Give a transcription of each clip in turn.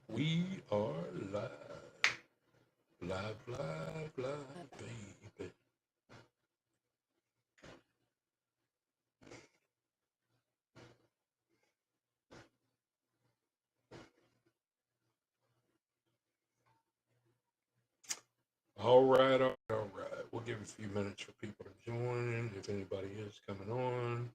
We are live, live, live, live, baby. All right, all right, all right. We'll give a few minutes for people to join if anybody is coming on.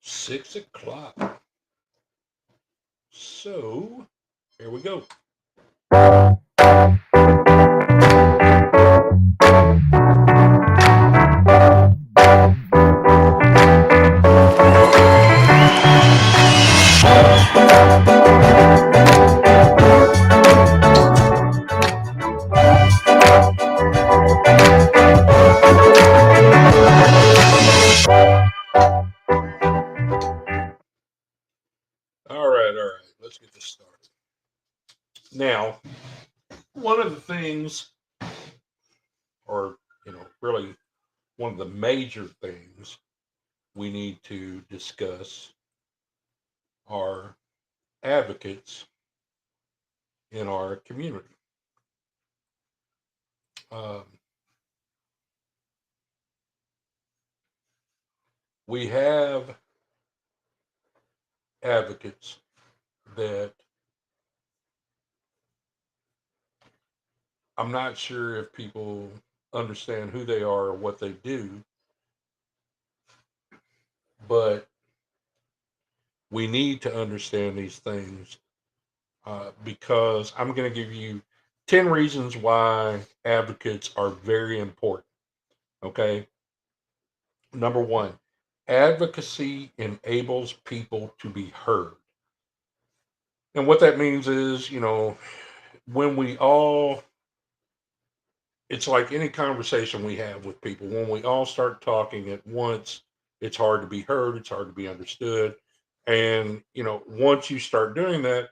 6 o'clock. So here we go. All right, all right. Let's get this started. Now, one of the things, or really one of the major things we need to discuss are advocates in our community. Um, we have advocates that I'm not sure if people understand who they are or what they do, but we need to understand these things because I'm going to give you 10 reasons why advocates are very important. Okay. Number one, advocacy enables people to be heard. And what that means is, when we all, it's like any conversation we have with people, when we all start talking at once, it's hard to be heard, it's hard to be understood. And, once you start doing that,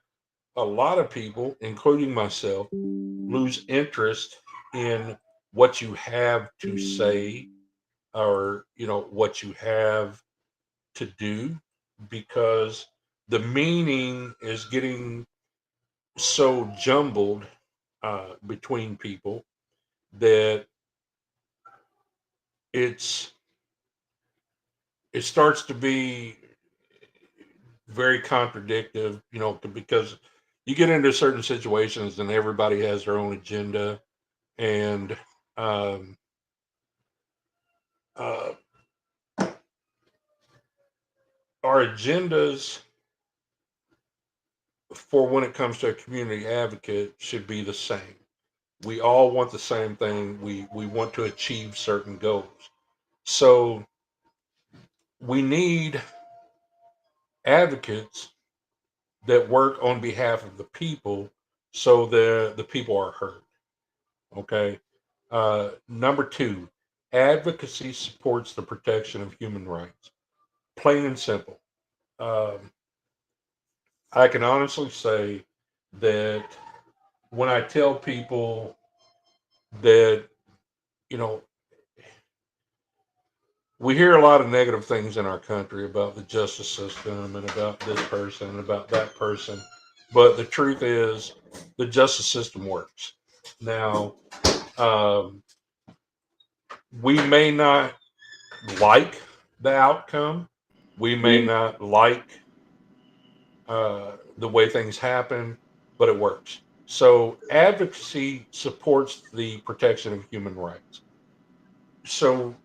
a lot of people, including myself, lose interest in what you have to say or, what you have to do because the meaning is getting so jumbled between people that it's it starts to be very contradictory, because you get into certain situations and everybody has their own agenda, and um, uh, our agendas for when it comes to a community advocate should be the same. We all want the same thing. We want to achieve certain goals. So we need advocates that work on behalf of the people so the people are heard. Okay. Number two, advocacy supports the protection of human rights. Plain and simple. Um, I can honestly say that when I tell people that, you know, we hear a lot of negative things in our country about the justice system and about this person and about that person. But the truth is, the justice system works. Now, um, we may not like the outcome, we may You not like the way things happen, but it works. So, advocacy supports the protection of human rights. So,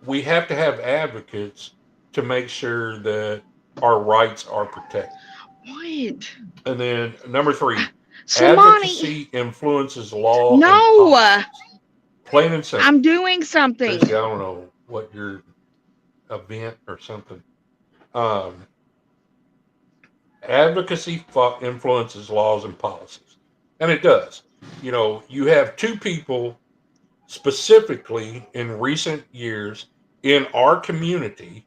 we have to have advocates to make sure that our rights are protected. what? And then number three, Somebody, advocacy influences law and no, policies. Plain and I'm simple. doing something. Christy, I don't know what your event or something. Um, Advocacy influences laws and policies, and it does. You have two people specifically in recent years in our community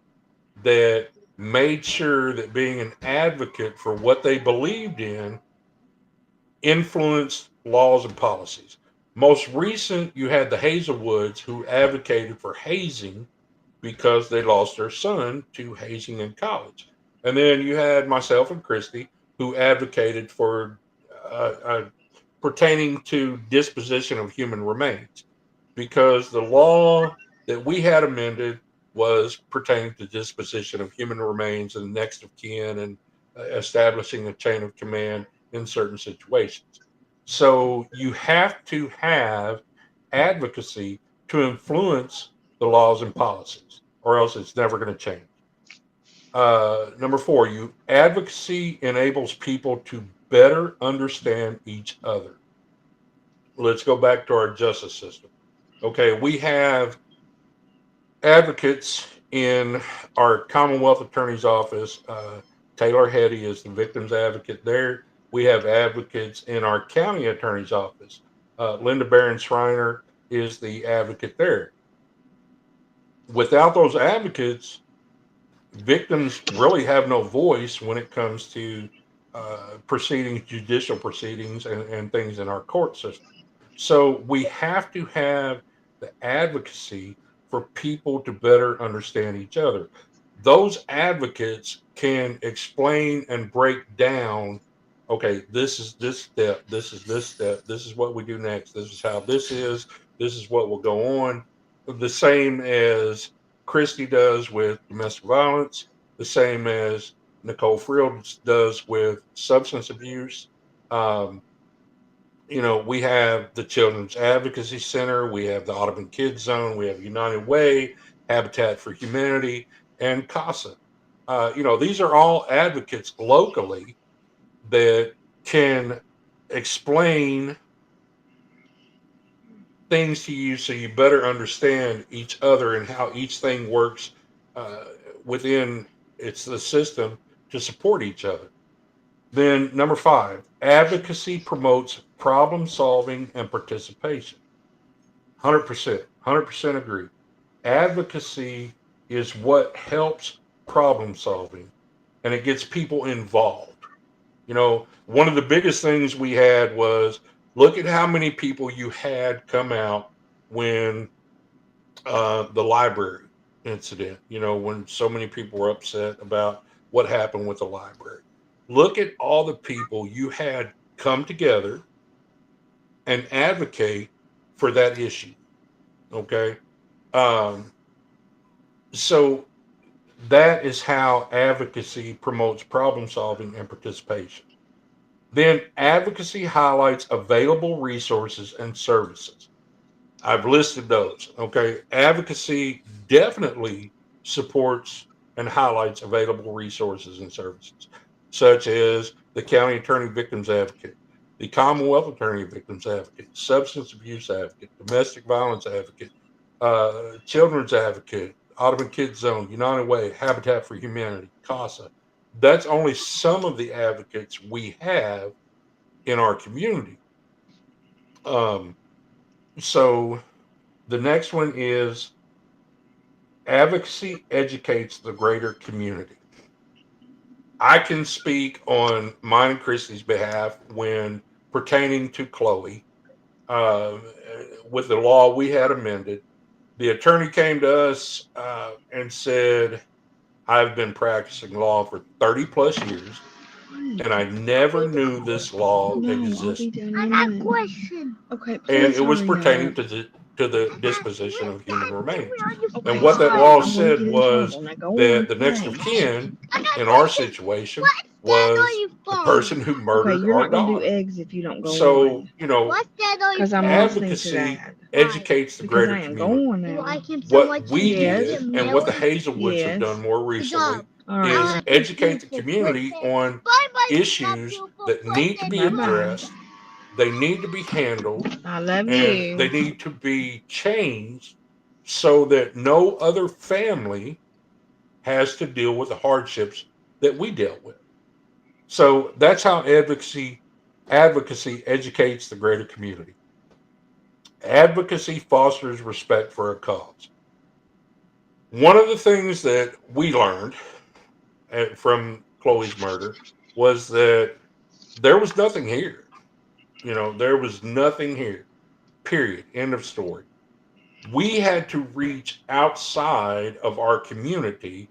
that made sure that being an advocate for what they believed in influenced laws and policies. Most recent, you had the Hazelwoods who advocated for hazing because they lost their son to hazing in college. And then you had myself and Christy who advocated for pertaining to disposition of human remains because the law that we had amended was pertaining to disposition of human remains and next of kin and establishing a chain of command in certain situations. So you have to have advocacy to influence the laws and policies, or else it's never going to change. Number four, you advocacy enables people to better understand each other. Let's go back to our justice system. Okay, we have advocates in our Commonwealth Attorney's Office. Taylor Hetty is the victim's advocate there. We have advocates in our county attorney's office. Linda Barron Schreiner is the advocate there. Without those advocates, victims really have no voice when it comes to proceedings, judicial proceedings, and things in our court system. So we have to have the advocacy for people to better understand each other. Those advocates can explain and break down, okay, this is this step, this is this step, this is what we do next, this is how this is what will go on. The same as Christy does with domestic violence, the same as Nicole Fields does with substance abuse. Um, we have the Children's Advocacy Center, we have the Audubon Kids Zone, we have United Way, Habitat for Humanity, and CASA. These are all advocates locally that can explain things to you so you better understand each other and how each thing works uh, within it's the system to support each other. Then number five, advocacy promotes problem solving and participation. 100%, 100% agree. Advocacy is what helps problem solving and it gets people involved. One of the biggest things we had was look at how many people you had come out when the library incident, when so many people were upset about what happened with the library. Look at all the people you had come together and advocate for that issue. Okay. Um, so that is how advocacy promotes problem solving and participation. Then advocacy highlights available resources and services. I've listed those. Okay. Advocacy definitely supports and highlights available resources and services, such as the County Attorney Victims Advocate, the Commonwealth Attorney Victims Advocate, Substance Abuse Advocate, Domestic Violence Advocate, Children's Advocate, Audubon Kids Zone, United Way, Habitat for Humanity, CASA. That's only some of the advocates we have in our community. Um, so the next one is advocacy educates the greater community. I can speak on mine and Christy's behalf when pertaining to Chloe. Uh, with the law we had amended, the attorney came to us and said, I've been practicing law for 30 plus years and I never knew this law No, I'll be existed. done in a minute. Okay, And please it was hurry pertaining up. to the disposition of human remains. Okay, And what that stop. law I'm gonna said get in was trouble. Now go on, that the next of play. kin in our situation was the person who Okay, murdered you're our not gonna do daughter. eggs if you don't go So, on. Because I'm listening to advocacy that. educates the Because greater I am community. going now. What we Yes. did and what the Hazelwoods have Yes. done more recently All is right. educate the community on issues that need to be Bye bye. addressed, they need to be handled, I love and you. they need to be changed so that no other family has to deal with the hardships that we dealt with. So that's how advocacy educates the greater community. Advocacy fosters respect for a cause. One of the things that we learned from Chloe's murder was that there was nothing here. There was nothing here. Period. End of story. We had to reach outside of our community.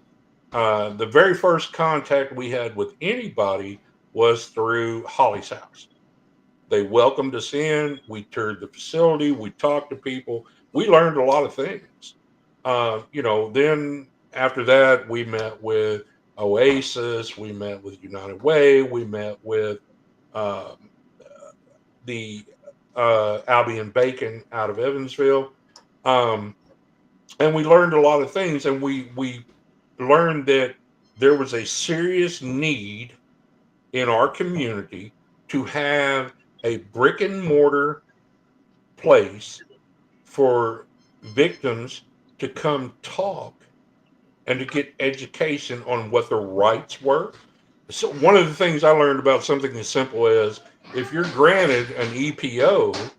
The very first contact we had with anybody was through Holly's house. They welcomed us in. We toured the facility. We talked to people. We learned a lot of things. Then after that, we met with Oasis. We met with United Way. We met with um, the Albion Bacon out of Evansville. Um, and we learned a lot of things. And we learned that there was a serious need in our community to have a brick and mortar place for victims to come talk and to get education on what their rights were. So one of the things I learned about something as simple as if you're granted an EPO,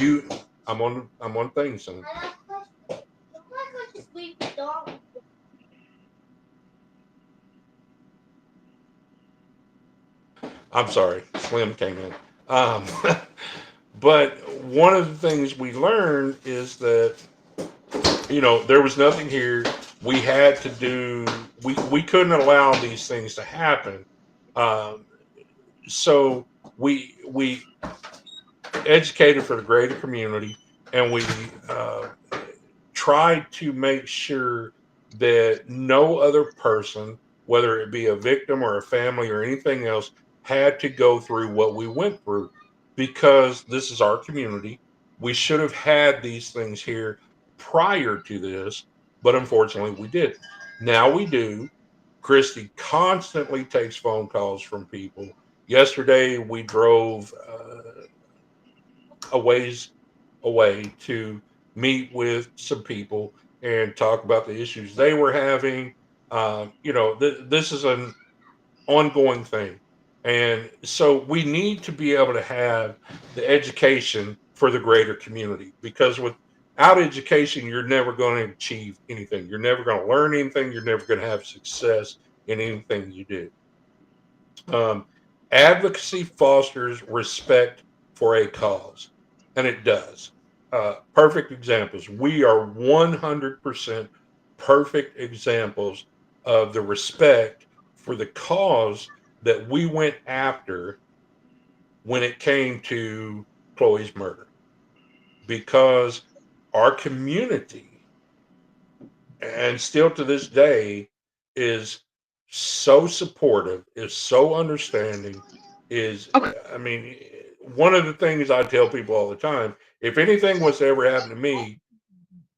you I'm on things, son. I'm sorry, Slim came in. Um, but one of the things we learned is that there was nothing here. We had to do. We couldn't allow these things to happen. Um, so we educated for the greater community, and we uh, tried to make sure that no other person, whether it be a victim or a family or anything else, had to go through what we went through because this is our community. We should have had these things here prior to this, but unfortunately we didn't. Now we do. Christy constantly takes phone calls from people. Yesterday we drove a ways away to meet with some people and talk about the issues they were having. This is an ongoing thing. And so we need to be able to have the education for the greater community because without education, you're never going to achieve anything. You're never going to learn anything. You're never going to have success in anything you do. Um, Advocacy fosters respect for a cause, and it does. Perfect examples. We are 100% perfect examples of the respect for the cause that we went after when it came to Chloe's murder. Because our community, and still to this day, is so supportive, is so understanding, is, Okay. I mean, one of the things I tell people all the time, if anything was to ever happen to me,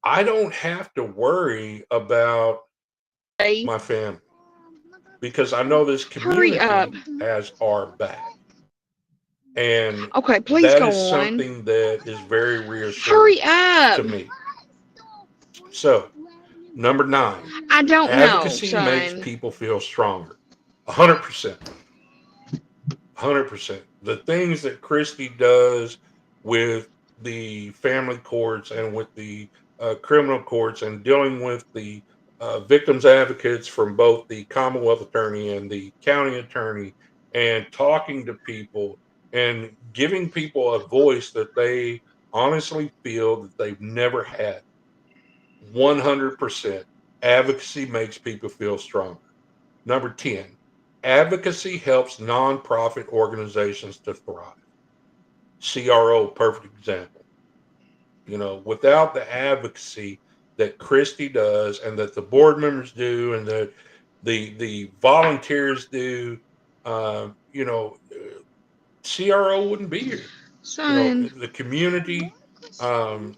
I don't have to worry about my family because I know this Hurry up. community has our back. And Okay, please that go is on. something that is very reassuring Hurry up. to me. So, number 9, I don't know, advocacy makes son. people feel stronger. 100%. 100%. The things that Christie does with the family courts and with the criminal courts and dealing with the victims advocates from both the Commonwealth attorney and the county attorney and talking to people and giving people a voice that they honestly feel that they've never had. 100%. Advocacy makes people feel stronger. Number 10, advocacy helps nonprofit organizations to thrive. CRO, perfect example. Without the advocacy that Christie does and that the board members do and that the volunteers do, uh, you know, CRO wouldn't be here. Son. The community, um,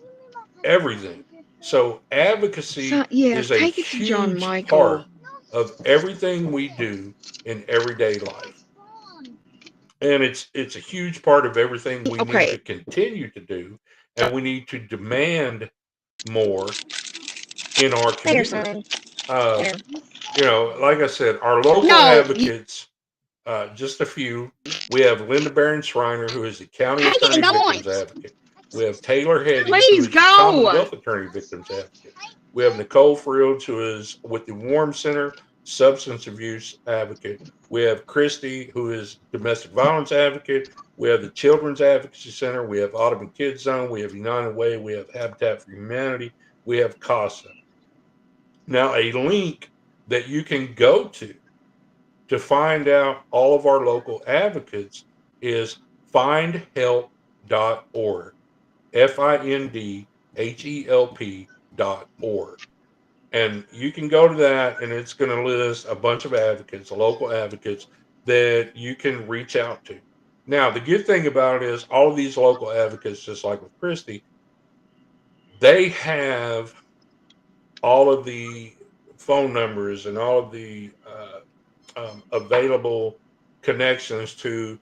everything. So advocacy Son, yes, is a take it to John huge Michael. part of everything we do in everyday life. And it's a huge part of everything we need Okay. to continue to do, and we need to demand more in our Later, community. son. Uh, Later. like I said, our local No, advocates. just a few. We have Linda Barron Schreiner, who is the County Take it Attorney and go on. Victims Advocate. We have Taylor Heady, who Please is the go. Commonwealth Attorney Victims Advocate. We have Nicole Fields, who is with the Warm Center Substance Abuse Advocate. We have Christy, who is Domestic Violence Advocate. We have the Children's Advocacy Center. We have Audubon Kids Zone. We have United Way. We have Habitat for Humanity. We have CASA. Now, a link that you can go to find out all of our local advocates is findhelp.org. findhelp.org. And you can go to that and it's going to list a bunch of advocates, local advocates that you can reach out to. Now, the good thing about it is all of these local advocates, just like with Christy, they have all of the phone numbers and all of the available connections to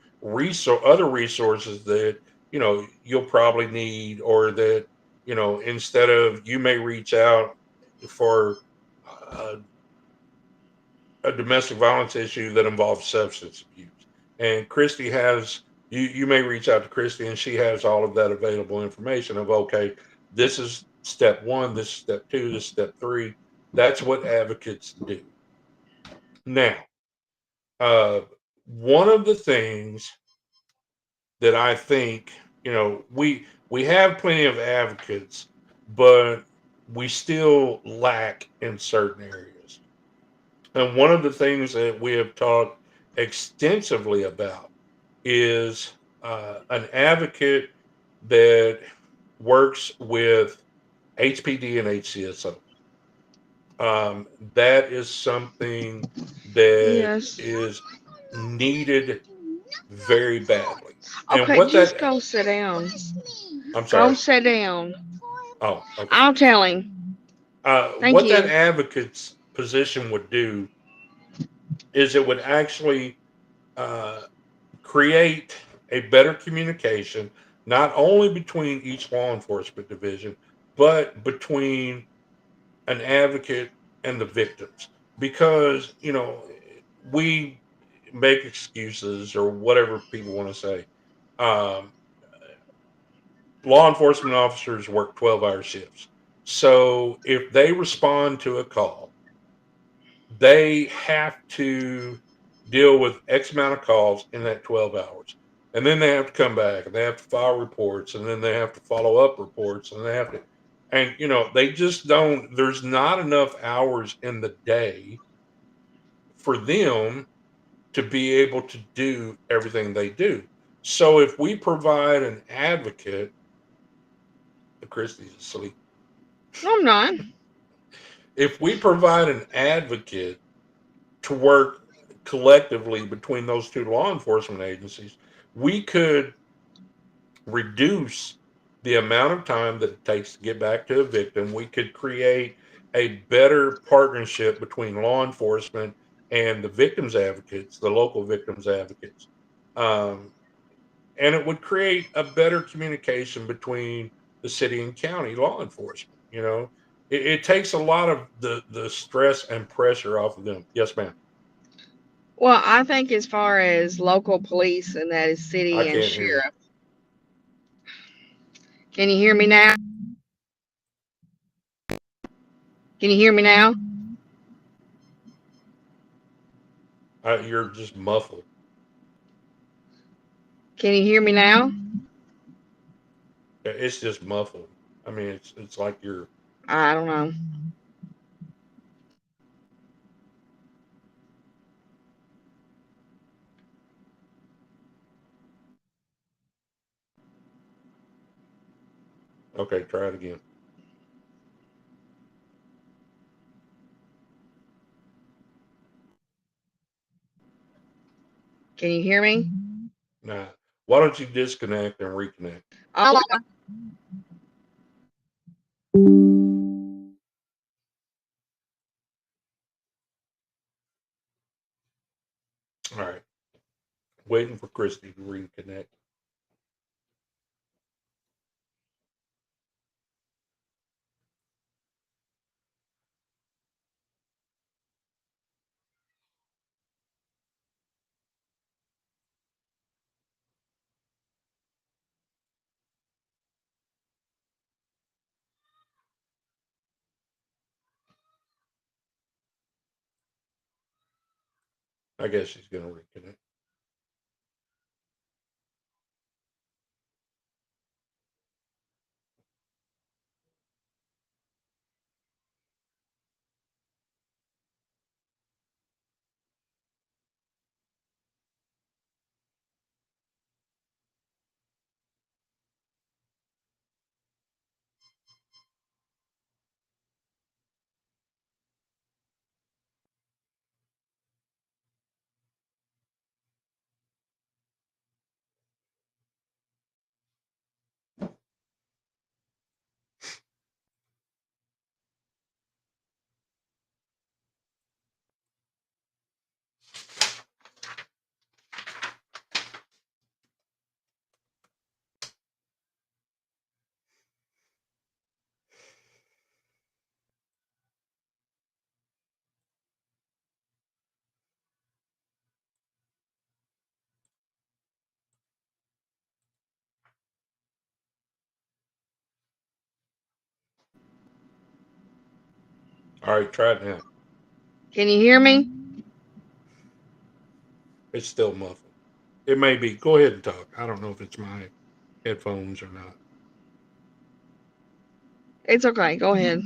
other resources that you'll probably need, or that instead of you may reach out for uh, a domestic violence issue that involves substance abuse. And Christy has you may reach out to Christy and she has all of that available information of, okay, this is step one, this is step two, this is step three. That's what advocates do. Now, uh, one of the things that I think, we have plenty of advocates, but we still lack in certain areas. And one of the things that we have talked extensively about is an advocate that works with HPD and HCSO. That is something that Yes. is needed very badly. And Okay, what just that, go sit down. I'm Go sorry. sit down. Oh, okay. I'll tell him. Thank What that you. advocate's position would do is it would actually uh, create a better communication, not only between each law enforcement division, but between an advocate and the victims. Because, we make excuses or whatever people want to say. Um, Law enforcement officers work 12-hour shifts. So if they respond to a call, they have to deal with X amount of calls in that 12 hours. And then they have to come back and they have to file reports and then they have to follow up reports and they have to, and they just don't, there's not enough hours in the day for them to be able to do everything they do. So if we provide an advocate, Christy's asleep. No, I'm not. If we provide an advocate to work collectively between those two law enforcement agencies, we could reduce the amount of time that it takes to get back to a victim. We could create a better partnership between law enforcement and the victims advocates, the local victims advocates. Um, and it would create a better communication between the city and county law enforcement. It takes a lot of the stress and pressure off of them. Yes, ma'am. Well, I think as far as local police and that is I city and can't hear you. sheriff. Can you hear me now? Can you hear me now? You're just muffled. Can you hear me now? It's just muffled. I mean, it's like you're I don't know. okay. Try it again. Can you hear me? Nah. Why don't you disconnect and reconnect? Oh, All right. Waiting for Christy to reconnect. I guess he's going to reconnect. All right, try it now. Can you hear me? It's still muffled. It may be. Go ahead and talk. I don't know if it's my headphones or not. It's okay. Go ahead.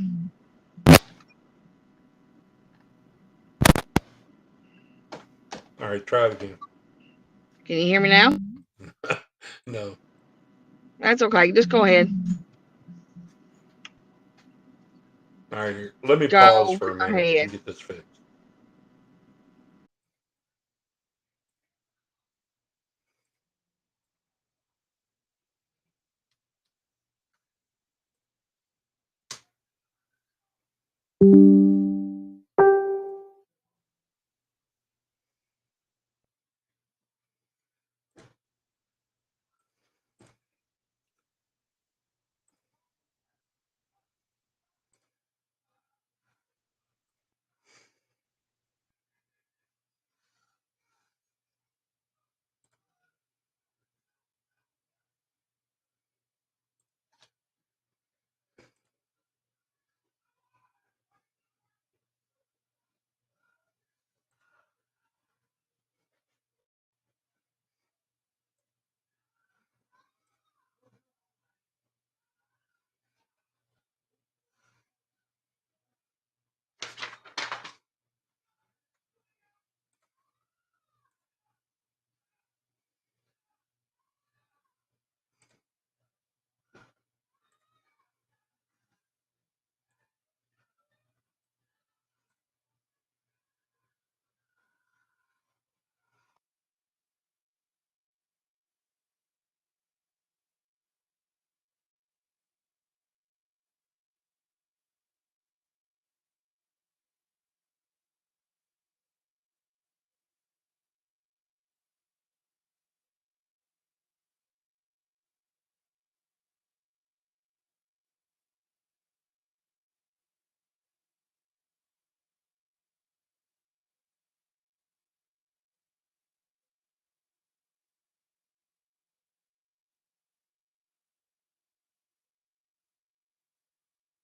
All right, try it again. Can you hear me now? No. That's okay. Just go ahead. All right, here. Let me pause Go for a minute ahead. and get this fixed.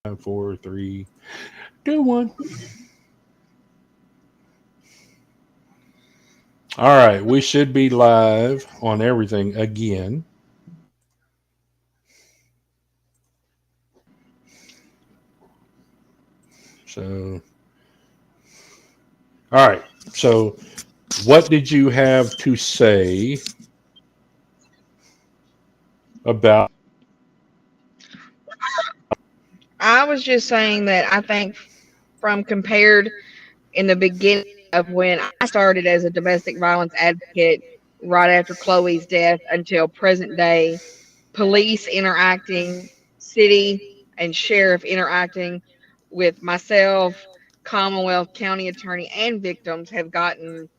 5, 4, 3, 2, 1. All right, we should be live on everything again. So, all right. So, what did you have to say about? I was just saying that I think from compared in the beginning of when I started as a domestic violence advocate right after Chloe's death until present day, police interacting, city and sheriff interacting with myself, Commonwealth County Attorney, and victims have gotten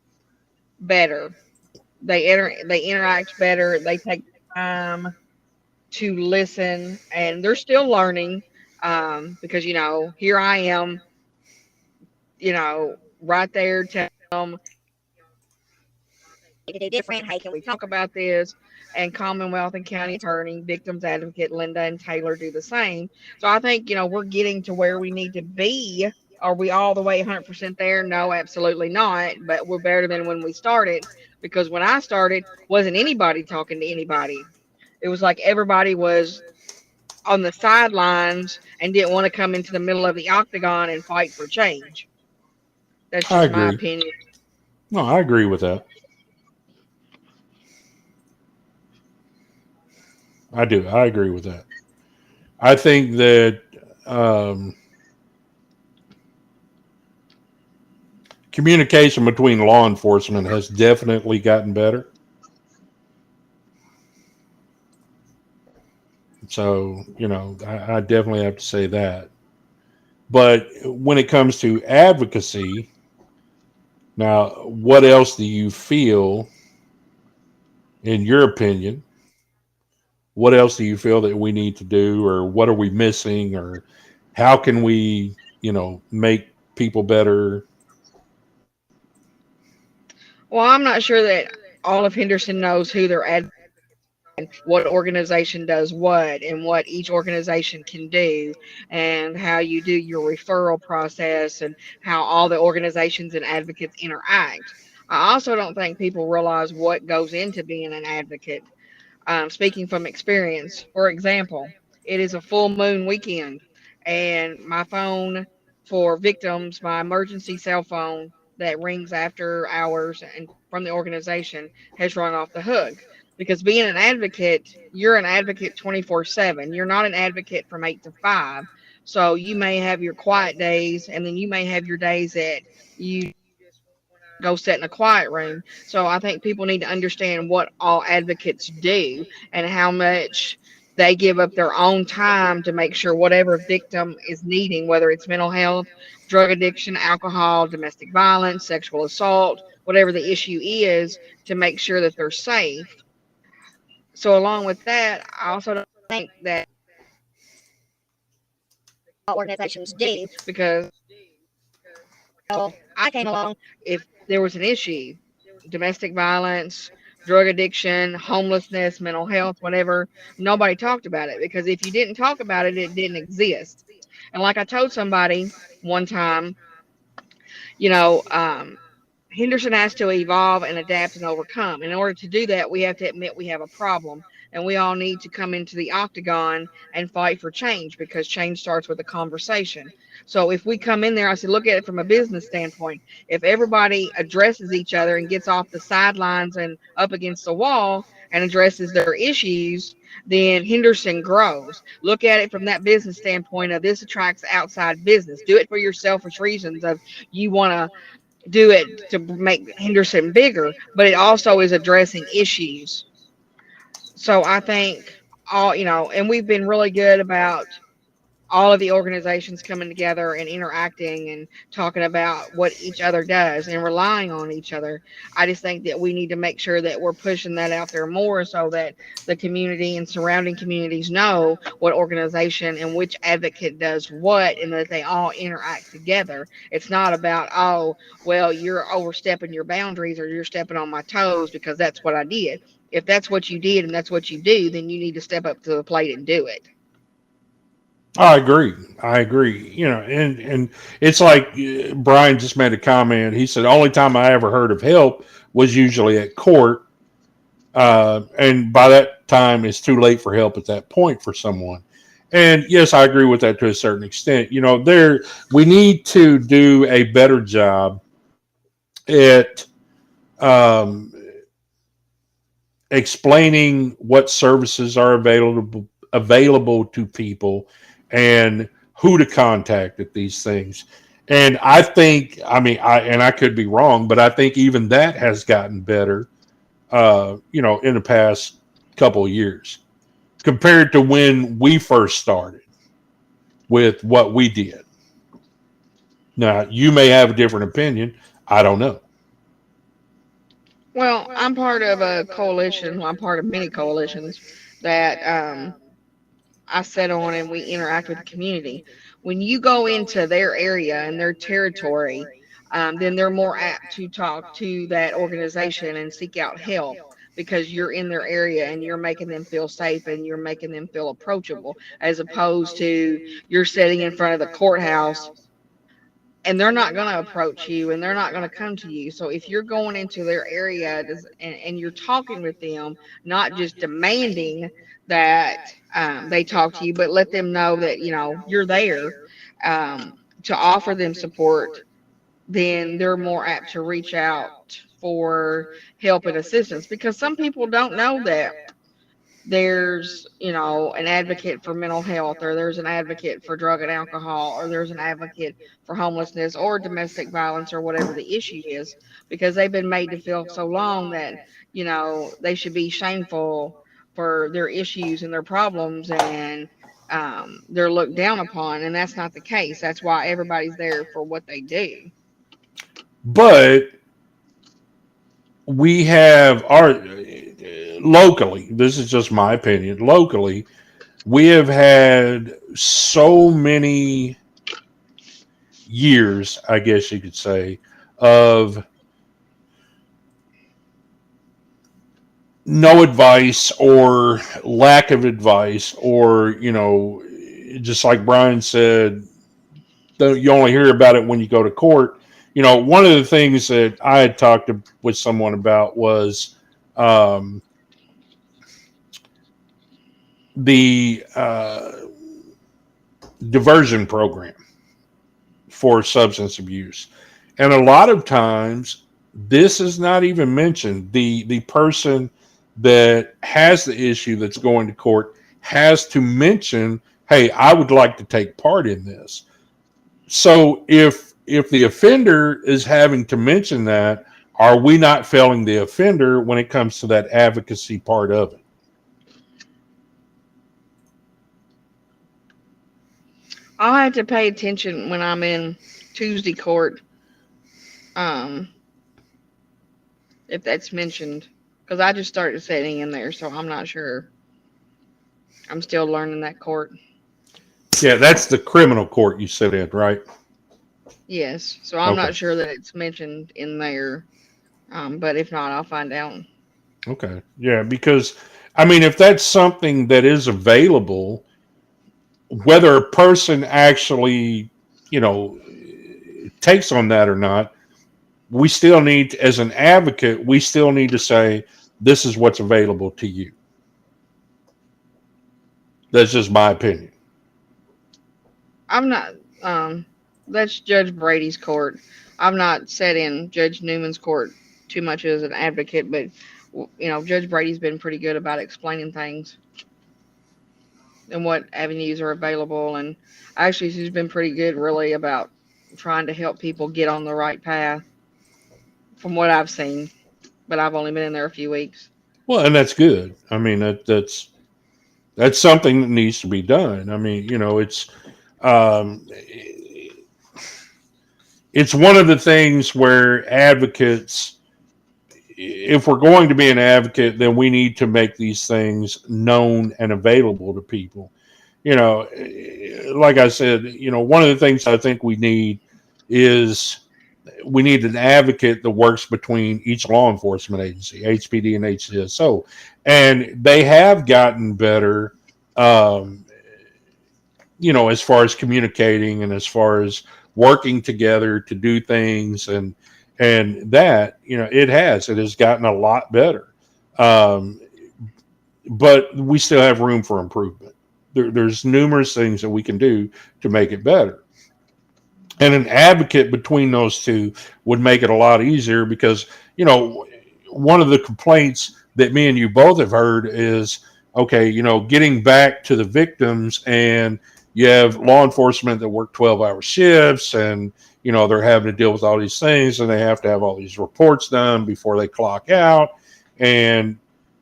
better. They interact better. They take time to listen, and they're still learning. Because here I am, right there telling them to do different. Hey, can we talk about this? And Commonwealth and County Attorney, Victims Advocate Linda and Taylor do the same. So I think we're getting to where we need to be Are we all the way 100% there? No, absolutely not. But we're better than when we started, because when I started, wasn't anybody talking to anybody. It was like everybody was on the sidelines and didn't want to come into the middle of the octagon and fight for change. That's I just my agree. opinion. No, I agree with that. I do. I agree with that. I think that um, communication between law enforcement has definitely gotten better. So, I definitely have to say that. But when it comes to advocacy, now, what else do you feel, in your opinion, what else do you feel that we need to do, or what are we missing, or how can we, make people better? Well, I'm not sure that all of Henderson knows who their what organization does what and what each organization can do and how you do your referral process and how all the organizations and advocates interact. I also don't think people realize what goes into being an advocate. Speaking from experience, for example, it is a full moon weekend, and my phone for victims, my emergency cell phone that rings after hours and from the organization has rung off the hook. Because being an advocate, you're an advocate 24/7. You're not an advocate from 8 to 5. So you may have your quiet days, and then you may have your days that you go sit in a quiet room. So I think people need to understand what all advocates do and how much they give up their own time to make sure whatever victim is needing, whether it's mental health, drug addiction, alcohol, domestic violence, sexual assault, whatever the issue is, to make sure that they're safe. So along with that, I also don't think that organizations do, because well, I came along, if there was an issue, domestic violence, drug addiction, homelessness, mental health, whatever, nobody talked about it, because if you didn't talk about it, it didn't exist. And like I told somebody one time, you know, Henderson has to evolve and adapt and overcome. In order to do that, we have to admit we have a problem, and we all need to come into the octagon and fight for change, because change starts with a conversation. So if we come in there, I said, look at it from a business standpoint. If everybody addresses each other and gets off the sidelines and up against the wall and addresses their issues, then Henderson grows. Look at it from that business standpoint of this attracts outside business. Do it for your selfish reasons of you want to do it to make Henderson bigger, but it also is addressing issues. So I think all, and we've been really good about all of the organizations coming together and interacting and talking about what each other does and relying on each other. I just think that we need to make sure that we're pushing that out there more so that the community and surrounding communities know what organization and which advocate does what and that they all interact together. It's not about, oh, well, you're overstepping your boundaries or you're stepping on my toes because that's what I did. If that's what you did and that's what you do, then you need to step up to the plate and do it. I agree. I agree. And it's like Brian just made a comment. He said, the only time I ever heard of help was usually at court. And by that time, it's too late for help at that point for someone. And yes, I agree with that to a certain extent. We need to do a better job at um, explaining what services are available to people and who to contact at these things. And I think, I could be wrong, but I think even that has gotten better, in the past couple of years compared to when we first started with what we did. Now, you may have a different opinion. I don't know. Well, I'm part of a coalition. Well, I'm part of many coalitions that I sit on and we interact with the community. When you go into their area and their territory, then they're more apt to talk to that organization and seek out help because you're in their area and you're making them feel safe and you're making them feel approachable, as opposed to you're sitting in front of the courthouse and they're not going to approach you and they're not going to come to you. So if you're going into their area and you're talking with them, not just demanding that they talk to you, but let them know that, you're there um, to offer them support, then they're more apt to reach out for help and assistance, because some people don't know that there's, an advocate for mental health, or there's an advocate for drug and alcohol, or there's an advocate for homelessness or domestic violence, or whatever the issue is, because they've been made to feel so long that, they should be shameful for their issues and their problems, and they're looked down upon. And that's not the case. That's why everybody's there for what they do. But we have our locally, this is just my opinion, locally, we have had so many years, I guess you could say, of no advice or lack of advice, or, just like Brian said, you only hear about it when you go to court. One of the things that I had talked with someone about was um, the diversion program for substance abuse. And a lot of times, this is not even mentioned. The person that has the issue that's going to court has to mention, "Hey, I would like to take part in this." So if the offender is having to mention that, are we not failing the offender when it comes to that advocacy part of it? I'll have to pay attention when I'm in Tuesday court, um, if that's mentioned, because I just started sitting in there, so I'm not sure. I'm still learning that court. Yeah, that's the criminal court you sit in, right? Yes, so I'm Okay. not sure that it's mentioned in there. But if not, I'll find out. Okay. Yeah, because I mean, if that's something that is available, whether a person actually, you know, takes on that or not, we still need, as an advocate, we still need to say, this is what's available to you. That's just my opinion. I'm not. That's Judge Brady's court. I've not sat in Judge Newman's court too much as an advocate, but Judge Brady's been pretty good about explaining things and what avenues are available, and actually she's been pretty good, really, about trying to help people get on the right path, from what I've seen. But I've only been in there a few weeks. Well, and that's good. I mean, that's something that needs to be done. I mean, um, it's one of the things where advocates, if we're going to be an advocate, then we need to make these things known and available to people. You know, like I said, one of the things I think we need is we need an advocate that works between each law enforcement agency, HPD and HCSO, and they have gotten better. Um, as far as communicating and as far as working together to do things, and that, it has gotten a lot better. Um, but we still have room for improvement. There's numerous things that we can do to make it better. And an advocate between those two would make it a lot easier, because, one of the complaints that me and you both have heard is, okay, getting back to the victims, and you have law enforcement that work 12-hour shifts, and, they're having to deal with all these things, and they have to have all these reports done before they clock out. And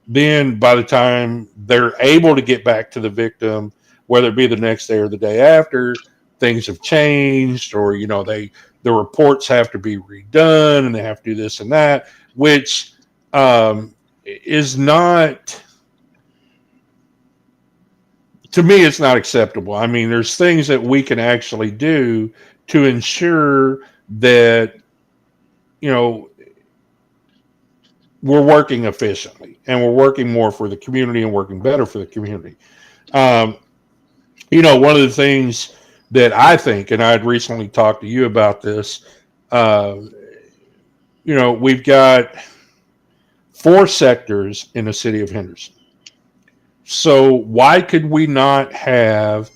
then by the time they're able to get back to the victim, whether it be the next day or the day after, things have changed, or the reports have to be redone, and they have to do this and that, which is not, to me, it's not acceptable. I mean, there's things that we can actually do to ensure that, you know we're working efficiently, and we're working more for the community, and working better for the community. um, one of the things that I think, and I had recently talked to you about this. Uh, we've got four sectors in the city of Henderson. So why could we not have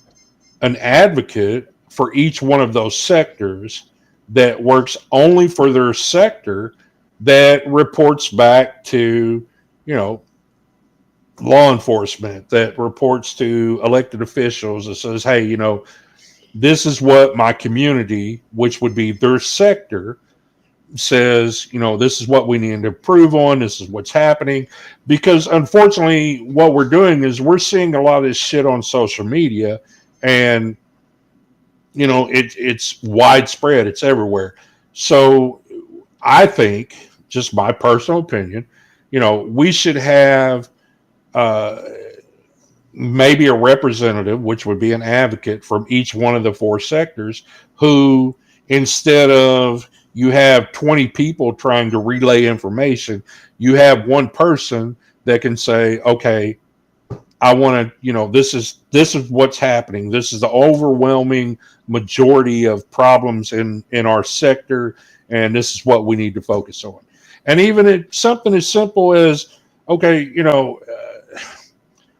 an advocate for each one of those sectors that works only for their sector, that reports back to, you know, law enforcement, that reports to elected officials, that says, hey, this is what my community, which would be their sector, says, this is what we need to improve on. This is what's happening. Because unfortunately, what we're doing is we're seeing a lot of this shit on social media, and it's widespread. It's everywhere. So I think, just my personal opinion, we should have uh, maybe a representative, which would be an advocate from each one of the four sectors, who, instead of you have 20 people trying to relay information, you have one person that can say, okay, I want to, this is what's happening. This is the overwhelming majority of problems in our sector, and this is what we need to focus on. And even something as simple as, okay,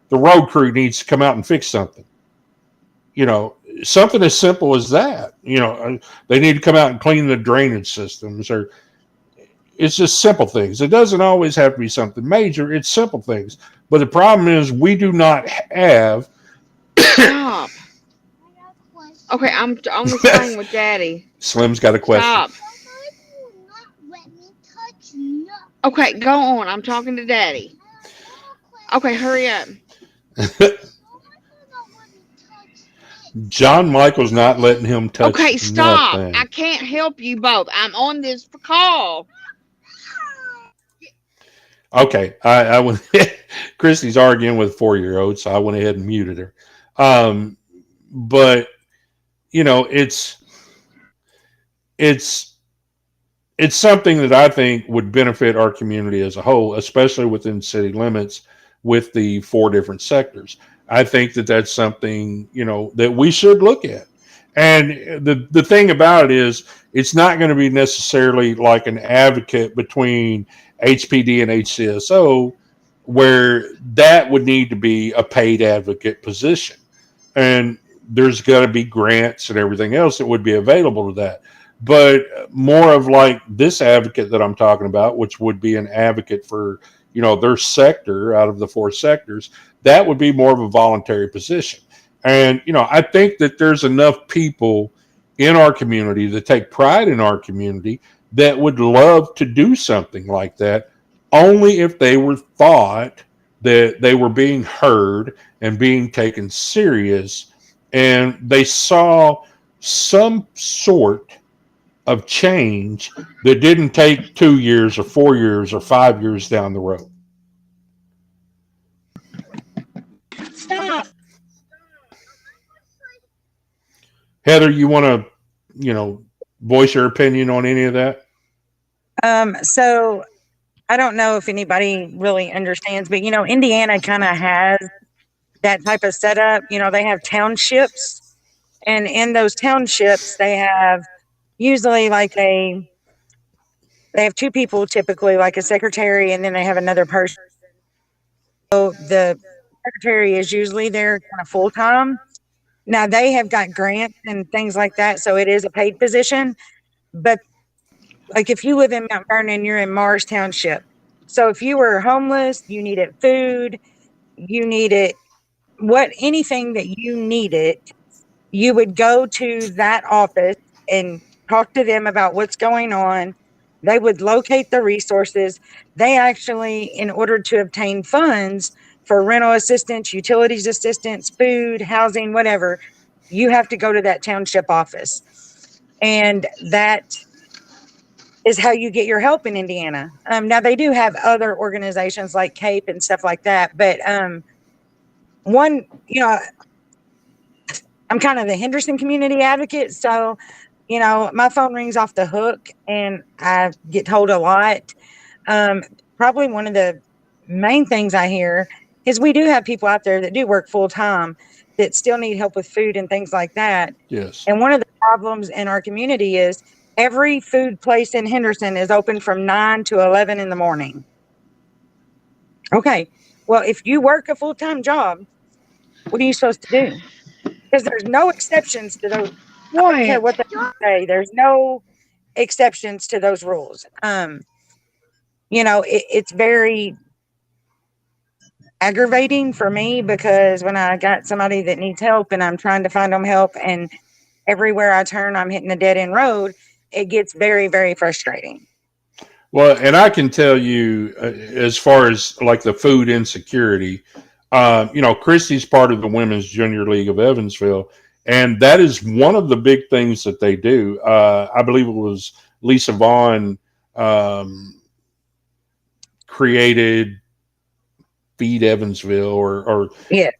the road crew needs to come out and fix something. Something as simple as that. They need to come out and clean the drainage systems, or it's just simple things. It doesn't always have to be something major. It's simple things. But the problem is we do not have. Stop. Okay, I'm on the phone with Daddy. Slim's got a question. Stop. Okay, go on. I'm talking to Daddy. Okay, hurry up. John Michael's not letting him touch Okay, stop. nothing. I can't help you both. I'm on this call. Okay, I went. Christy's arguing with a 4-year-old, so I went ahead and muted her. But it's it's something that I think would benefit our community as a whole, especially within city limits with the four different sectors. I think that that's something, that we should look at. And the thing about it is, it's not going to be necessarily like an advocate between HPD and HCSO, where that would need to be a paid advocate position. And there's got to be grants and everything else that would be available to that. But more of like this advocate that I'm talking about, which would be an advocate for, their sector out of the four sectors, that would be more of a voluntary position. And, I think that there's enough people in our community that take pride in our community that would love to do something like that, only if they were thought that they were being heard and being taken serious, and they saw some sort of change that didn't take 2 years or 4 years or 5 years down the road. Stop. Heather, you want to, voice your opinion on any of that? So I don't know if anybody really understands, but Indiana kind of has that type of setup. They have townships, and in those townships, they have usually they have two people typically, like a secretary, and then they have another person. So the secretary is usually there kind of full time. Now they have got grants and things like that, so it is a paid position. But like if you live in Mount Vernon, you're in Mars Township. So if you were homeless, you needed food, you needed anything that you needed, you would go to that office and talk to them about what's going on. They would locate the resources. They actually, in order to obtain funds for rental assistance, utilities assistance, food, housing, whatever, you have to go to that township office. And that is how you get your help in Indiana. Now, they do have other organizations like CAPE and stuff like that. But one, I'm kind of the Henderson community advocate. So, my phone rings off the hook and I get told a lot. Probably one of the main things I hear is we do have people out there that do work full time. that still need help with food and things like that. Yes. And one of the problems in our community is every food place in Henderson is open from 9 to 11 in the morning. Okay. Well, if you work a full time job, what are you supposed to do? Because there's no exceptions to those. I don't care what What? they say. There's no exceptions to those rules. It's very aggravating for me because when I got somebody that needs help and I'm trying to find them help, and everywhere I turn, I'm hitting a dead end road, it gets very, very frustrating. Well, and I can tell you, as far as like the food insecurity, Christy's part of the Women's Junior League of Evansville, and that is one of the big things that they do. I believe it was Lisa Vaughn created Feed Evansville, or Yeah.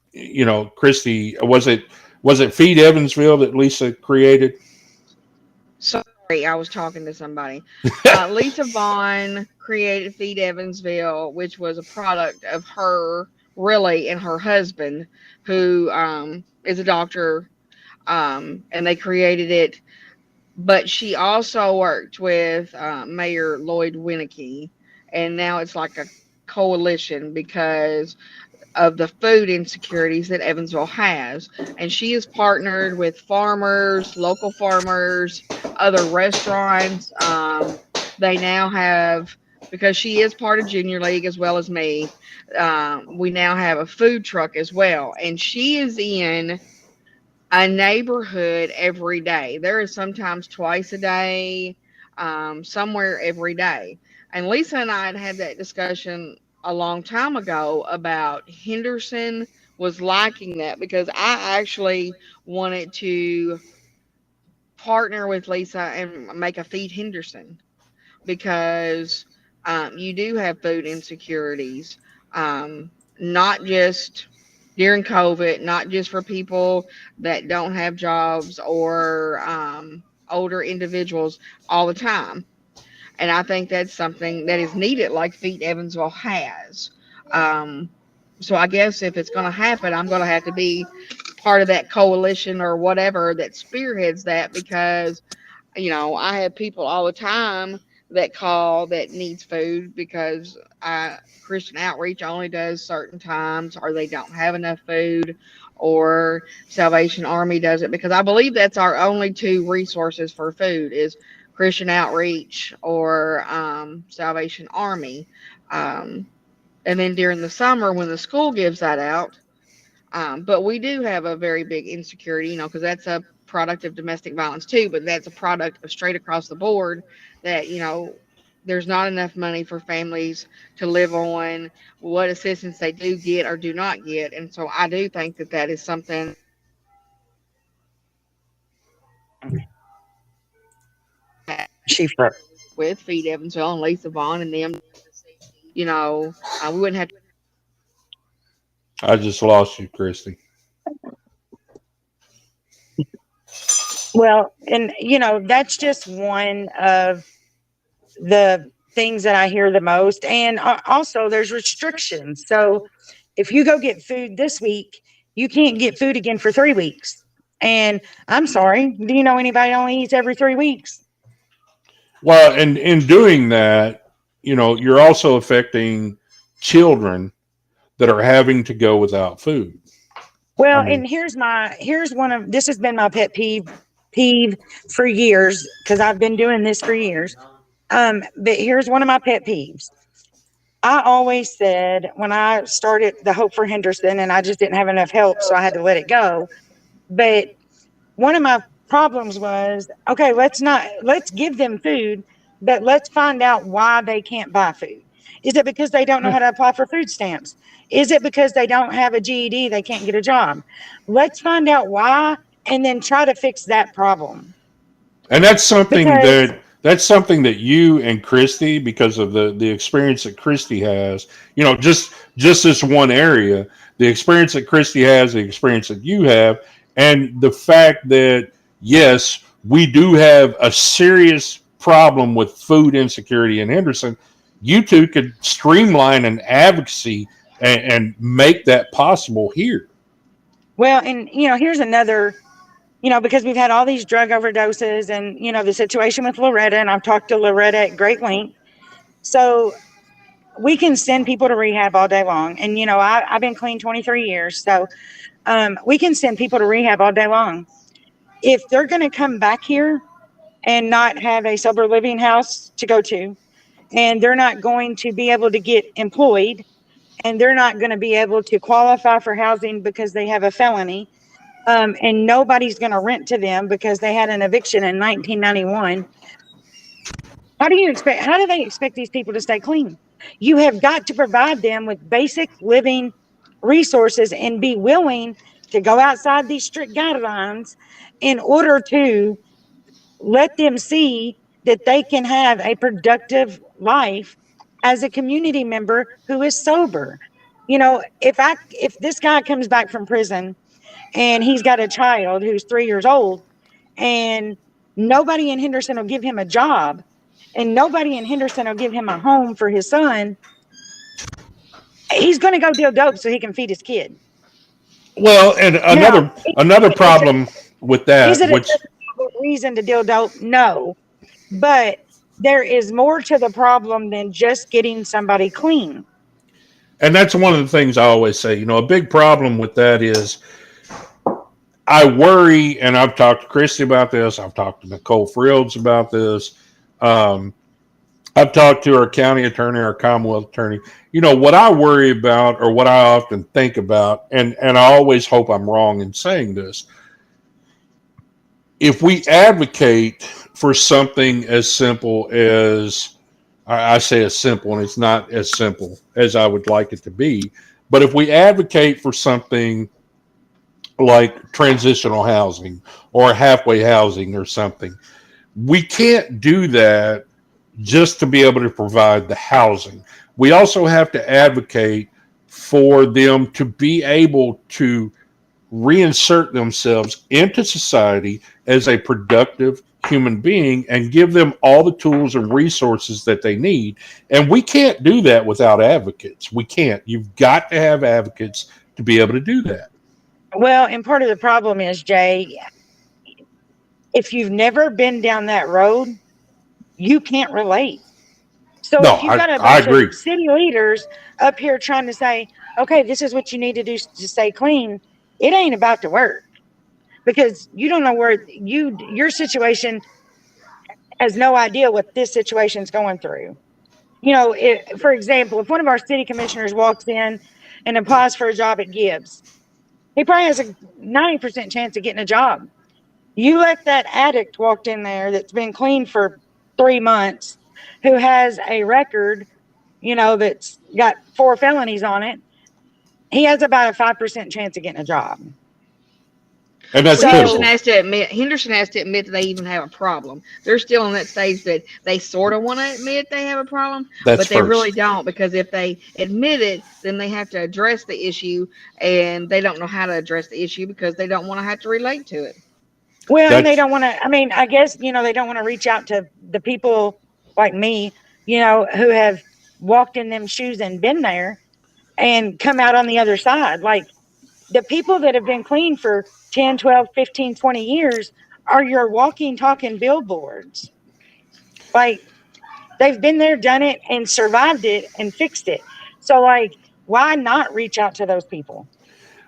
Christy, was it Feed Evansville that Lisa created? Sorry, I was talking to somebody. Lisa Vaughn created Feed Evansville, which was a product of her, really, and her husband, who is a doctor, and they created it. But she also worked with Mayor Lloyd Winnicky, and now it's like a coalition because of the food insecurities that Evansville has. And she has partnered with farmers, local farmers, other restaurants. They now have, because she is part of Junior League as well as me, we now have a food truck as well. And she is in a neighborhood every day. There is sometimes twice a day, somewhere every day. And Lisa and I had that discussion a long time ago about Henderson was lacking that because I actually wanted to partner with Lisa and make a Feed Henderson because you do have food insecurities, not just during COVID, not just for people that don't have jobs or older individuals all the time. And I think that's something that is needed, like Feed Evansville has. Um, so I guess if it's going to happen, I'm going to have to be part of that coalition or whatever that spearheads that because I have people all the time that call that needs food because Christian Outreach only does certain times, or they don't have enough food, or Salvation Army does it because I believe that's our only two resources for food is Christian Outreach or Salvation Army. Um, and then during the summer when the school gives that out, but we do have a very big insecurity, because that's a product of domestic violence too, but that's a product of straight across the board that, there's not enough money for families to live on what assistance they do get or do not get. And so I do think that that is something She fro- with Feed Evansville and Lisa Vaughn and them, we wouldn't have I just lost you, Christy. Well, and that's just one of the things that I hear the most. And also, there's restrictions. So if you go get food this week, you can't get food again for 3 weeks. And I'm sorry, do you know anybody only eats every 3 weeks? Well, and in doing that, you're also affecting children that are having to go without food. I Well, mean, and here's one of this has been my pet peeve for years because I've been doing this for years. But here's one of my pet peeves. I always said when I started the Hope for Henderson, and I just didn't have enough help, so I had to let it go. But one of my problems was, okay, let's give them food, but let's find out why they can't buy food. Is it because they don't know how to apply for food stamps? Is it because they don't have a GED, they can't get a job? Let's find out why and then try to fix that problem. and Because that's something that you and Christy, because of the experience that Christy has, just this one area, the experience that Christy has, the experience that you have, and the fact that yes, we do have a serious problem with food insecurity in Henderson. You two could streamline an advocacy and make that possible here. Well, and here's another, because we've had all these drug overdoses and the situation with Loretta, and I've talked to Loretta at great length. So we can send people to rehab all day long, and I've been clean 23 years, so we can send people to rehab all day long. If they're going to come back here and not have a sober living house to go to, and they're not going to be able to get employed, and they're not going to be able to qualify for housing because they have a felony, and nobody's going to rent to them because they had an eviction in 1991. How do they expect these people to stay clean? You have got to provide them with basic living resources and be willing to go outside these strict guidelines in order to let them see that they can have a productive life as a community member who is sober. If this guy comes back from prison and he's got a child who's 3 years old, and nobody in Henderson will give him a job, and nobody in Henderson will give him a home for his son, he's going to go deal dope so he can feed his kid. Well, and Now, another problem with is that, it a which justifiable reason to deal dope? No, but there is more to the problem than just getting somebody clean. and that's one of the things I always say. A big problem with that is I worry, and I've talked to Christy about this. I've talked to Nicole Fields about this. Um, I've talked to our county attorney, our Commonwealth attorney. What I worry about, or what I often think about, and I always hope I'm wrong in saying this. If we advocate for something as simple as, I say as simple, and it's not as simple as I would like it to be, but if we advocate for something like transitional housing or halfway housing or something, we can't do that just to be able to provide the housing. We also have to advocate for them to be able to reinsert themselves into society as a productive human being and give them all the tools and resources that they need. And we can't do that without advocates. We can't. You've got to have advocates to be able to do that. Well, and part of the problem is, Jay, if you've never been down that road, you can't relate. So No, if you've got a I bunch of agree. city leaders up here trying to say, okay, this is what you need to do to stay clean, it ain't about to work, because you don't know where your situation has no idea what this situation's going through. For example, if one of our city commissioners walks in and applies for a job at Gibbs, he probably has a 90% chance of getting a job. You let that addict walk in there that's been clean for 3 months, who has a record, that's got 4 felonies on it, he has about a 5% chance of getting a job. And that's Well, So, pitiful. Henderson has to admit that they even have a problem. They're still in that stage that they sort of want to admit they have a problem, That's but they really first. don't, because if they admit it, then they have to address the issue, and they don't know how to address the issue because they don't want to have to relate to it. well, and they That's don't want to, I mean, I guess, they don't want to reach out to the people like me, who have walked in them shoes and been there and come out on the other side. Like, the people that have been clean for 10, 12, 15, 20 years are your walking, talking billboards. Like, they've been there, done it, and survived it and fixed it. So, like, why not reach out to those people?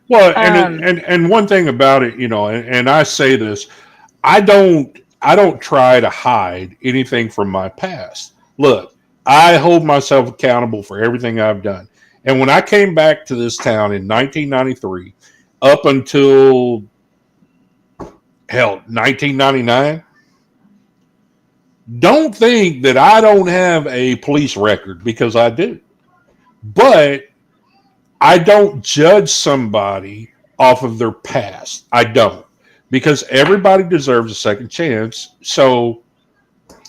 well, Um, and one thing about it, and I say this, I don't try to hide anything from my past. Look, I hold myself accountable for everything I've done. And when I came back to this town in 1993, up until hell 1999, don't think that I don't have a police record, because I do. But I don't judge somebody off of their past. I don't, because everybody deserves a second chance. So,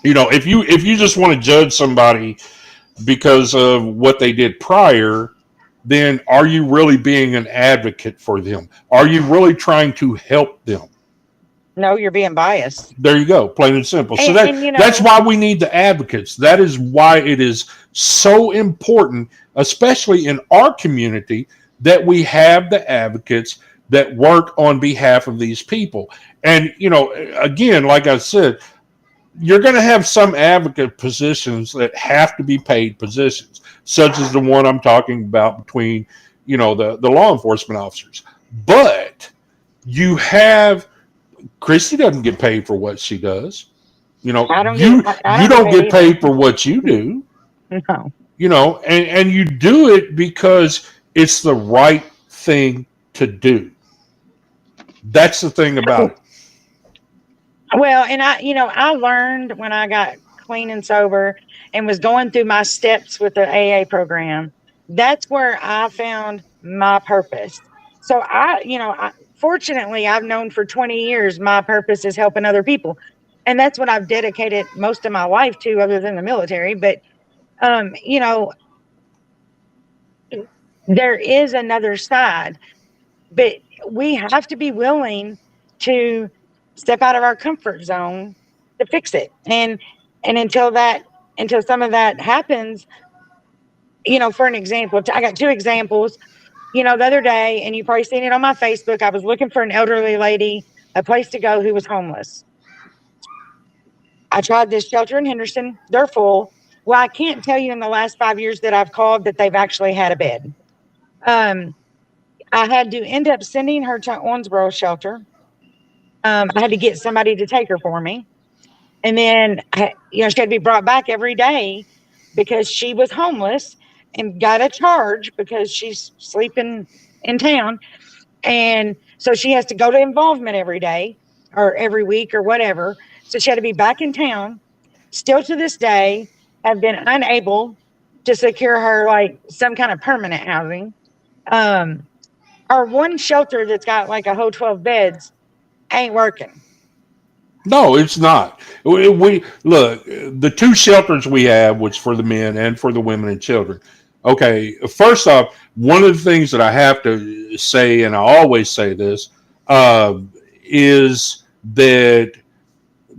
if you just want to judge somebody because of what they did prior, then are you really being an advocate for them? Are you really trying to help them? no, you're being biased. There you go, plain and simple. So And that's why we need the advocates. That is why it is so important, especially in our community, that we have the advocates that work on behalf of these people. And, again, like I said, you're going to have some advocate positions that have to be paid positions, such as the one I'm talking about between, the law enforcement officers. But you have Christy doesn't get paid for what she does. I don't get You I you don't get don't paid get either. paid for what you do. No. And you do it because it's the right thing to do. That's the thing about it. Well, and I learned when I got clean and sober and was going through my steps with the AA program. That's where I found my purpose. So fortunately, I've known for 20 years my purpose is helping other people. And that's what I've dedicated most of my life to, other than the military. But, um, you know, there is another side, but we have to be willing to step out of our comfort zone to fix it. And until some of that happens, for an example, I got two examples. The other day, and you probably seen it on my Facebook, I was looking for an elderly lady, a place to go, who was homeless. I tried this shelter in Henderson. They're full. Well, I can't tell you in the last 5 years that I've called that they've actually had a bed. Um, I had to end up sending her to Owensboro shelter. I had to get somebody to take her for me. And then, she had to be brought back every day because she was homeless and got a charge because she's sleeping in town. And so she has to go to involvement every day or every week or whatever. So she had to be back in town. Still to this day, have been unable to secure her like some kind of permanent housing. Our one shelter that's got like a whole 12 beds ain't working. No, it's not. We look, the two shelters we have, which for the men and for the women and children. Okay, first off, one of the things that I have to say, and I always say this, uh, is that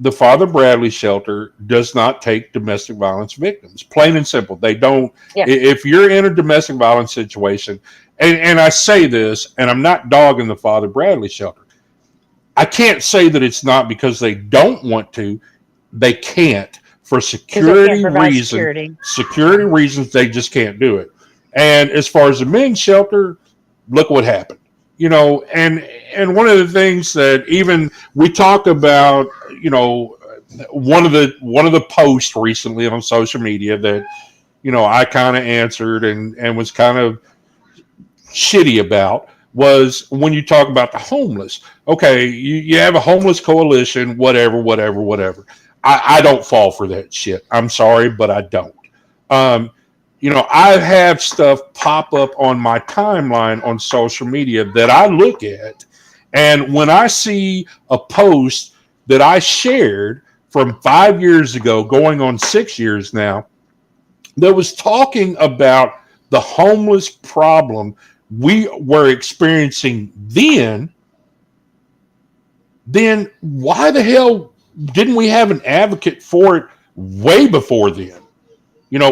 the Father Bradley shelter does not take domestic violence victims. Plain and simple. They don't. Yeah. If you're in a domestic violence situation, and I say this, and I'm not dogging the Father Bradley shelter. I can't say that it's not because they don't want to. They can't for security reasons. Security reasons, they just can't do it. And as far as the men's shelter, look what happened. And one of the things that even we talk about, one of the posts recently on social media that I kind of answered and was kind of shitty about was when you talk about the homeless. Okay, you have a homeless coalition, whatever. I don't fall for that shit. I'm sorry, but I don't. I have stuff pop up on my timeline on social media that I look at, and when I see a post that I shared from 5 years ago, going on 6 years now, that was talking about the homeless problem we were experiencing then why the hell didn't we have an advocate for it way before then?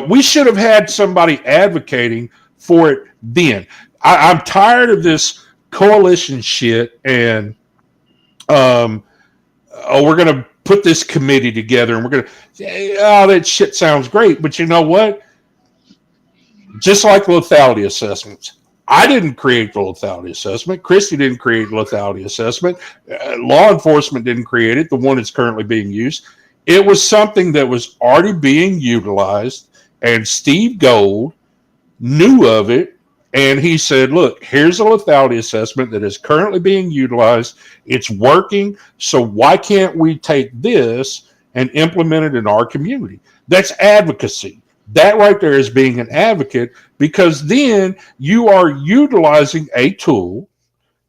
We should have had somebody advocating for it then. I'm tired of this coalition shit and we're going to put this committee together and we're going to, that shit sounds great. But you know what? Just like lethality assessments, I didn't create the lethality assessment. Christy didn't create the lethality assessment. Law enforcement didn't create it, the one that's currently being used. It was something that was already being utilized, and Steve Gold knew of it, and he said, look, here's a lethality assessment that is currently being utilized. It's working, so why can't we take this and implement it in our community? That's advocacy. That right there is being an advocate, because then you are utilizing a tool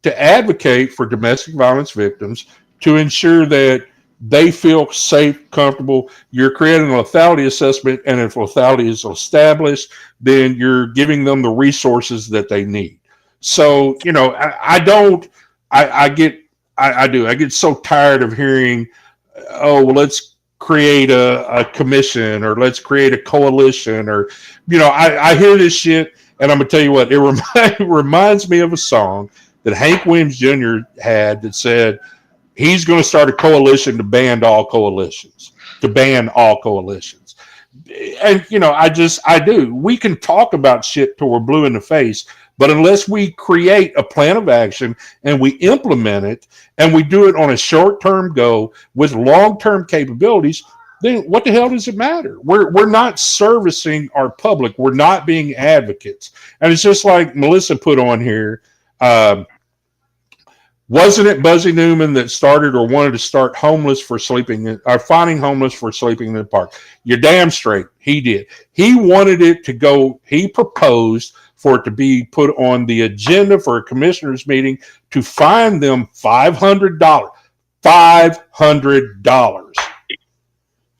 to advocate for domestic violence victims to ensure that they feel safe, comfortable. You're creating a lethality assessment, and if lethality is established, then you're giving them the resources that they need. So, I get so tired of hearing, oh, well, let's create a commission, or let's create a coalition, or I hear this shit, and I'm gonna tell you what, it reminds me of a song that Hank Williams Jr. had that said he's going to start a coalition to ban all coalitions, And I do. We can talk about shit till we're blue in the face, but unless we create a plan of action and we implement it and we do it on a short-term go with long-term capabilities, then what the hell does it matter? We're not servicing our public. We're not being advocates. And it's just like Melissa put on here. Wasn't it Buzzy Newman that started or wanted to start finding homeless for sleeping in the park? You're damn straight. He did. He wanted it to go. He proposed for it to be put on the agenda for a commissioners meeting to fine them $500. $500.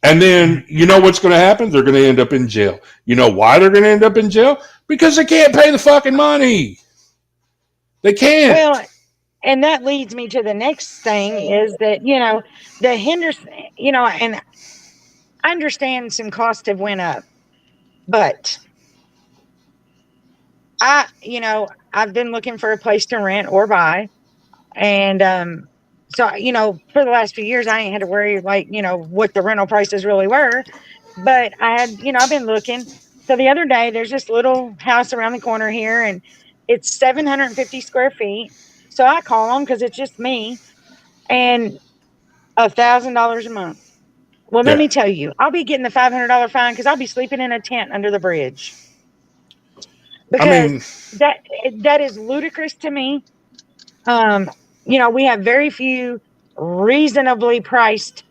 And then you know what's going to happen? They're going to end up in jail. You know why they're going to end up in jail? Because they can't pay the fucking money. They can't. Well, and that leads me to the next thing is that, the Henderson, and I understand some costs have went up, but I've been looking for a place to rent or buy. And, so, for the last few years, I ain't had to worry what the rental prices really were, but I've been looking. So the other day, there's this little house around the corner here and it's 750 square feet. So I call them because it's just me and $1,000 a month. Well, let me tell you, I'll be getting the $500 fine because I'll be sleeping in a tent under the bridge. Because that is ludicrous to me. We have very few reasonably priced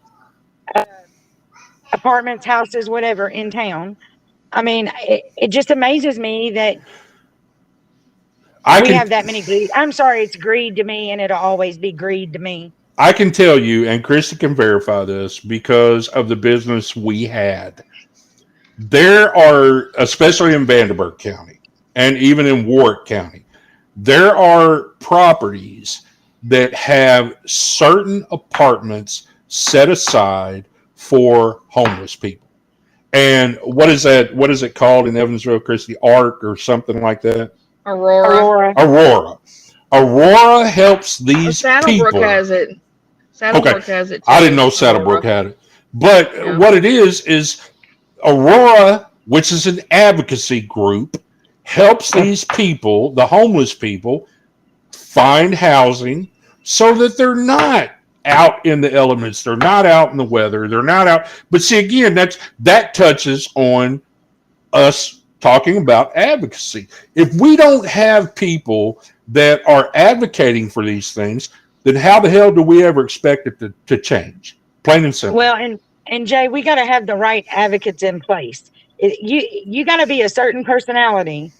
apartments, houses, whatever in town. I mean, it just amazes me that we have that many greed. I'm sorry, it's greed to me, and it'll always be greed to me. I can tell you, and Christy can verify this because of the business we had. There are, especially in Vanderburgh County and even in Warwick County, there are properties that have certain apartments set aside for homeless people. And what is that? What is it called in Evansville, Christy? ARC or something like that? Aurora helps these Saddlebrook people. has it. Saddlebrook has it too. I didn't know Saddlebrook had it. But what it is Aurora, which is an advocacy group, helps these people, the homeless people, find housing so that they're not out in the elements. They're not out in the weather. They're not out. But see, again, that touches on us talking about advocacy. If we don't have people that are advocating for these things, then how the hell do we ever expect it to change? Plain and simple. Well, and Jay, we got to have the right advocates in place. You got to be a certain personality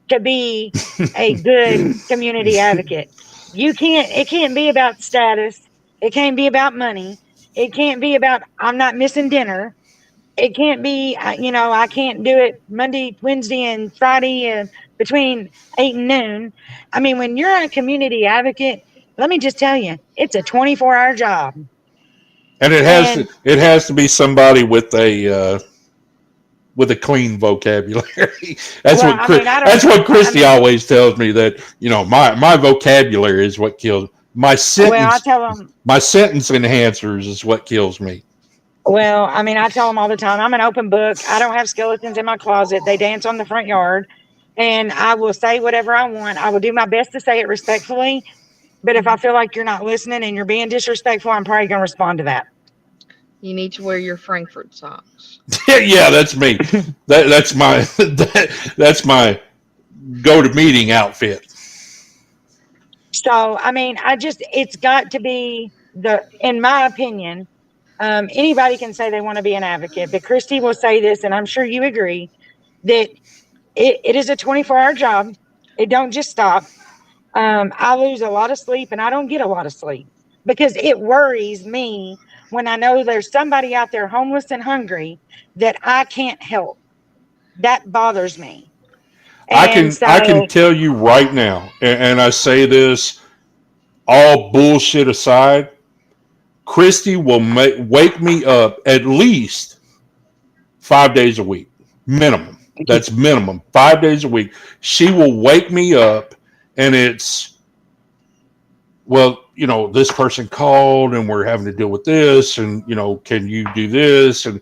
to be a good community advocate. It can't be about status. It can't be about money. It can't be about I'm not missing dinner. It can't be, I can't do it Monday, Wednesday, and Friday between 8 and noon. I mean, when you're a community advocate, let me just tell you, it's a 24-hour job. And it has to be somebody with a clean vocabulary. That's what Christy always tells me, that my vocabulary is what kills my sentence. Well, I tell them my sentence enhancers is what kills me. Well, I mean, I tell them all the time, I'm an open book. I don't have skeletons in my closet. They dance on the front yard, and I will say whatever I want. I will do my best to say it respectfully. But if I feel like you're not listening and you're being disrespectful, I'm probably going to respond to that. You need to wear your Frankfurt socks. Yeah, that's me. That's my go to meeting outfit. So, I mean, it's got to be in my opinion, anybody can say they want to be an advocate, but Christy will say this, and I'm sure you agree, that it is a 24-hour job. It don't just stop. I lose a lot of sleep, and I don't get a lot of sleep because it worries me when I know there's somebody out there homeless and hungry that I can't help. That bothers me. I can tell you right now, and I say this all bullshit aside, Christy will wake me up at least 5 days a week, minimum. That's minimum, 5 days a week. She will wake me up, and it's well, this person called and we're having to deal with this, and can you do this? And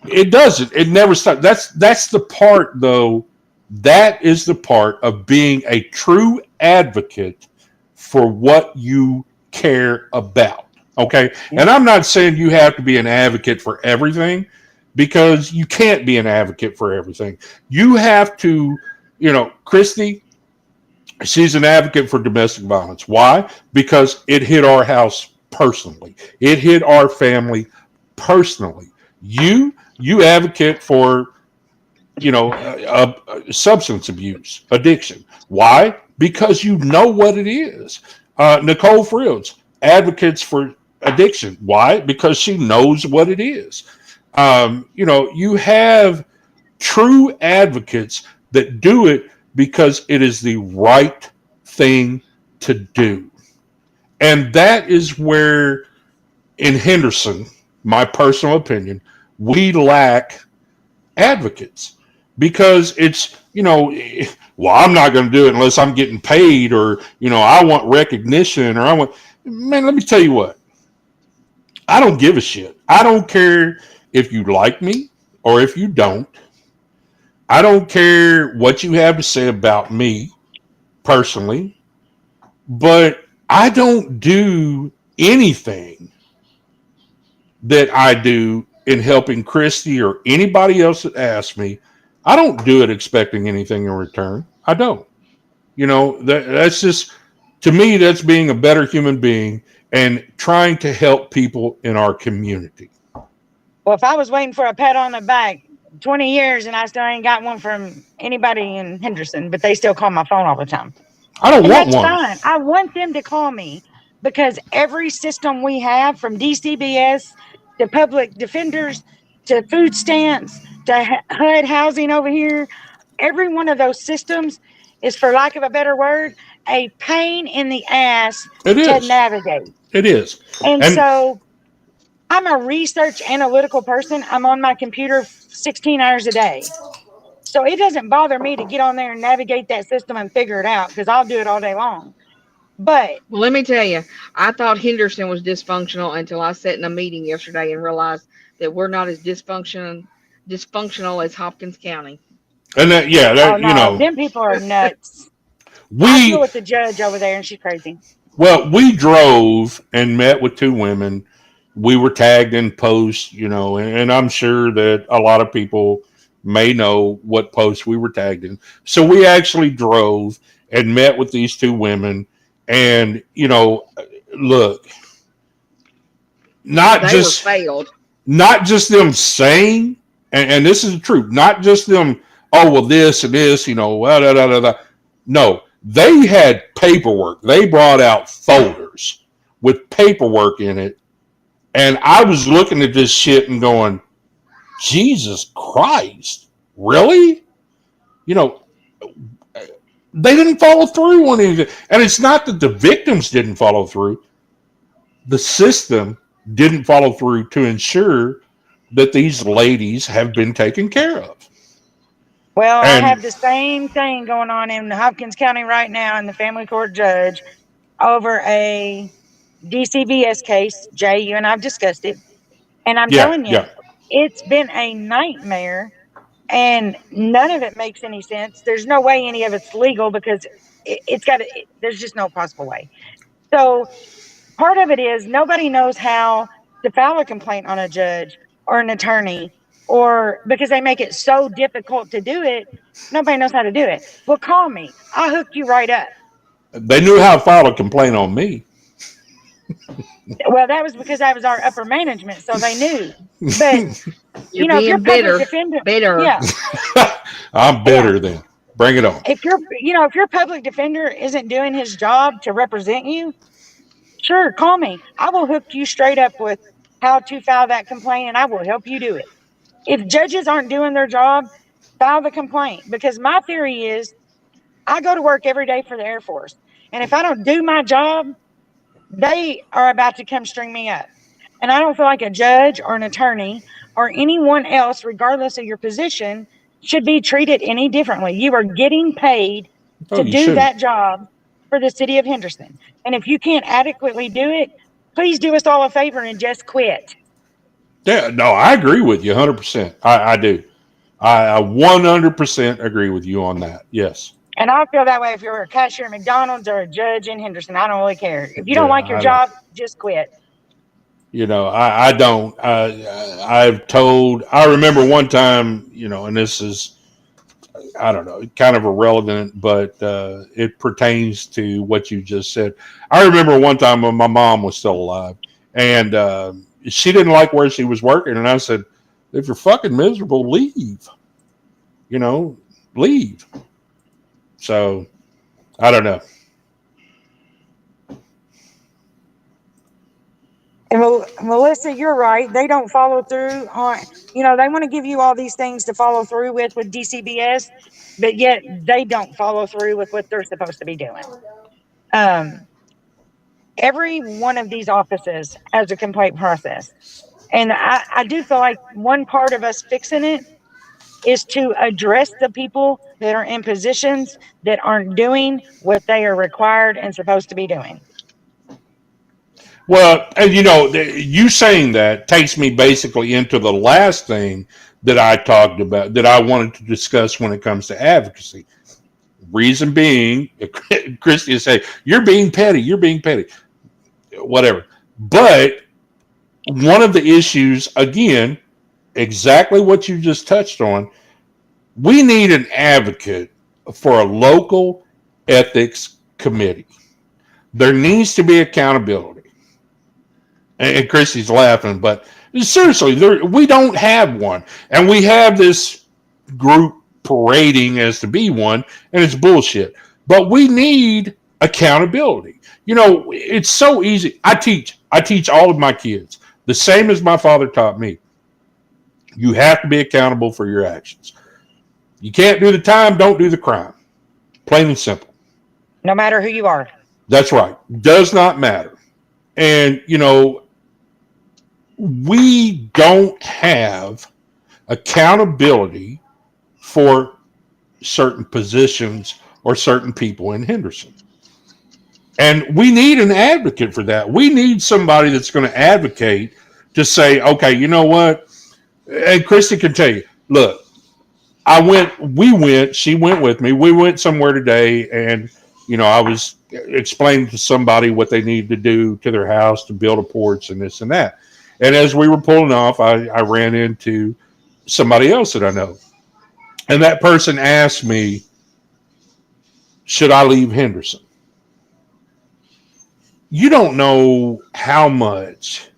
it doesn't. It never stops. That's the part, though. That is the part of being a true advocate for what you care about. Okay, Yeah. and I'm not saying you have to be an advocate for everything, because you can't be an advocate for everything. You have to, Christy, she's an advocate for domestic violence. Why? Because it hit our house personally. It hit our family personally. You advocate for substance abuse addiction. Why? Because you know what it is. Nicole Frills advocates for addiction. Why? Because she knows what it is. You have true advocates that do it because it is the right thing to do. And that is where, in Henderson, my personal opinion, we lack advocates, because it's, well, I'm not going to do it unless I'm getting paid, or, I want recognition, or man, let me tell you what, I don't give a shit. I don't care if you like me or if you don't. I don't care what you have to say about me personally, but I don't do anything that I do in helping Christy or anybody else that asks me. I don't do it expecting anything in return. I don't. That's just, to me, that's being a better human being and trying to help people in our community. Well, if I was waiting for a pat on the back 20 years and I still ain't got one from anybody in Henderson, but they still call my phone all the time. I don't And want that's one. fine. I want them to call me, because every system we have, from DCBS to public defenders to food stamps to HUD housing over here, every one of those systems is, for lack of a better word, a pain in the ass It to is. navigate. It is. And And so I'm a research analytical person. I'm on my computer 16 hours a day. So it doesn't bother me to get on there and navigate that system and figure it out, because I'll do it all day long. But Well, let me tell you, I thought Henderson was dysfunctional until I sat in a meeting yesterday and realized that we're not as dysfunctional as Hopkins County. that, yeah, oh that, no, them people are nuts. I deal we with the judge over there and she's crazy. Well, we drove and met with two women. We were tagged in posts, and I'm sure that a lot of people may know what posts we were tagged in. So we actually drove and met with these two women, and look, not They were just failed. not just them saying, and this is the truth, not just them, oh, well, this and this, da, da, da, da. No, they had paperwork. They brought out folders with paperwork in it. And I was looking at this shit and going, Jesus Christ, really? You know, they didn't follow through on anything. And it's not that the victims didn't follow through, the system didn't follow through to ensure that these ladies have been taken care of. Well, I And have the same thing going on in Hopkins County right now in the family court judge over a DCBS case. Jay, you and I've discussed it. And I'm yeah, telling you, yeah. it's been a nightmare, and none of it makes any sense. There's no way any of it's legal, because it's got to, there's just no possible way. So part of it is nobody knows how to file a complaint on a judge or an attorney, or because they make it so difficult to do it, nobody knows how to do it. Well, call me. I'll hook you right up. They knew how to file a complaint on me. Well, that was because I was our upper management, so they knew. But You're if you're being public bitter. defender, Bitter. yeah, I'm yeah. better then. Bring it on. If your public defender isn't doing his job to represent you, sure, call me. I will hook you straight up with how to file that complaint, and I will help you do it. If judges aren't doing their job, file the complaint. Because my theory is, I go to work every day for the Air Force, and if I don't do my job, they are about to come string me up. And I don't feel like a judge or an attorney or anyone else, regardless of your position, should be treated any differently. You are getting paid Oh, to you do shouldn't. that job for the city of Henderson. And if you can't adequately do it, please do us all a favor and just quit. Yeah, no, I agree with you 100%. I do. I 100% agree with you on that. Yes. And I feel that way if you're a cashier at McDonald's or a judge in Henderson. I don't really care. If you don't Yeah, like your I don't. job, just quit. I don't. I've told, I remember one time, and this is, I don't know, kind of irrelevant, but it pertains to what you just said. I remember one time when my mom was still alive, and she didn't like where she was working, and I said, "If you're fucking miserable, leave. You know, leave." So I don't know. And Melissa, you're right. They don't follow through on, they want to give you all these things to follow through with DCBS, but yet they don't follow through with what they're supposed to be doing. Um, every one of these offices has a complaint process. And I do feel like one part of us fixing it is to address the people that are in positions that aren't doing what they are required and supposed to be doing. Well, and you saying that takes me basically into the last thing that I talked about that I wanted to discuss when it comes to advocacy. Reason being, Christy say, "You're being petty. You're being petty." Whatever. But one of the issues, again, exactly what you just touched on, we need an advocate for a local ethics committee. There needs to be accountability. And Christy's laughing, but seriously, we don't have one. And we have this group parading as to be one, and it's bullshit. But we need accountability. It's so easy. I teach all of my kids the same as my father taught me. You have to be accountable for your actions. You can't do the time, don't do the crime. Plain and simple. No matter who you are. That's right. Does not matter. And, we don't have accountability for certain positions or certain people in Henderson. And we need an advocate for that. We need somebody that's going to advocate to say, okay, you know what? And Christy can tell you, look, she went with me. We went somewhere today, and, I was explaining to somebody what they needed to do to their house to build a porch and this and that. And as we were pulling off, I ran into somebody else that I know. And that person asked me, should I leave Henderson? You don't know how much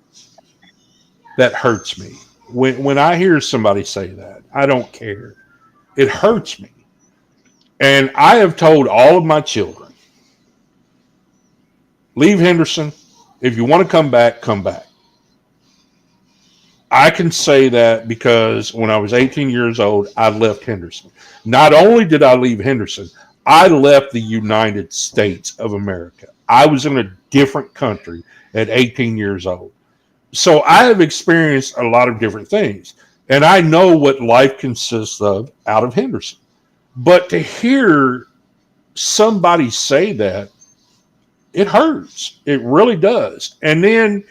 that hurts me. When I hear somebody say that, I don't care. It hurts me. And I have told all of my children, leave Henderson. If you want to come back, come back. I can say that because when I was 18 years old, I left Henderson. Not only did I leave Henderson, I left the United States of America. I was in a different country at 18 years old. So I have experienced a lot of different things. And I know what life consists of out of Henderson. But to hear somebody say that, it hurts. It really does. And then,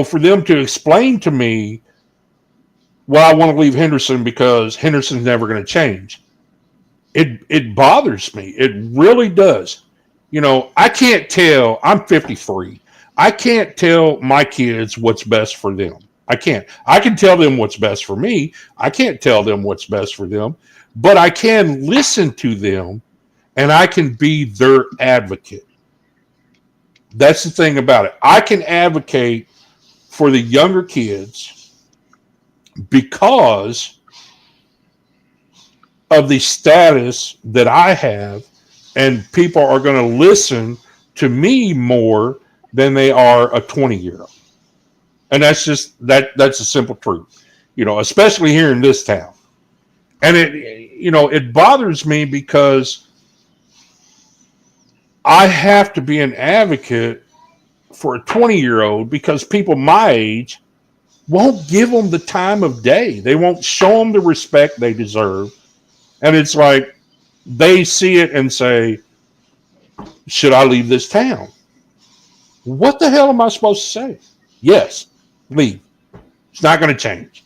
for them to explain to me, well, I want to leave Henderson because Henderson's never going to change. It bothers me. It really does. I can't tell. I'm 53. I can't tell my kids what's best for them. I can't. I can tell them what's best for me. I can't tell them what's best for them, but I can listen to them and I can be their advocate. That's the thing about it. I can advocate for the younger kids because of the status that I have, and people are going to listen to me more than they are a 20-year-old. And that's just that's a simple truth, especially here in this town. And it bothers me because I have to be an advocate for a 20-year-old because people my age won't give them the time of day. They won't show them the respect they deserve. And it's they see it and say, should I leave this town? What the hell am I supposed to say? Yes, leave. It's not going to change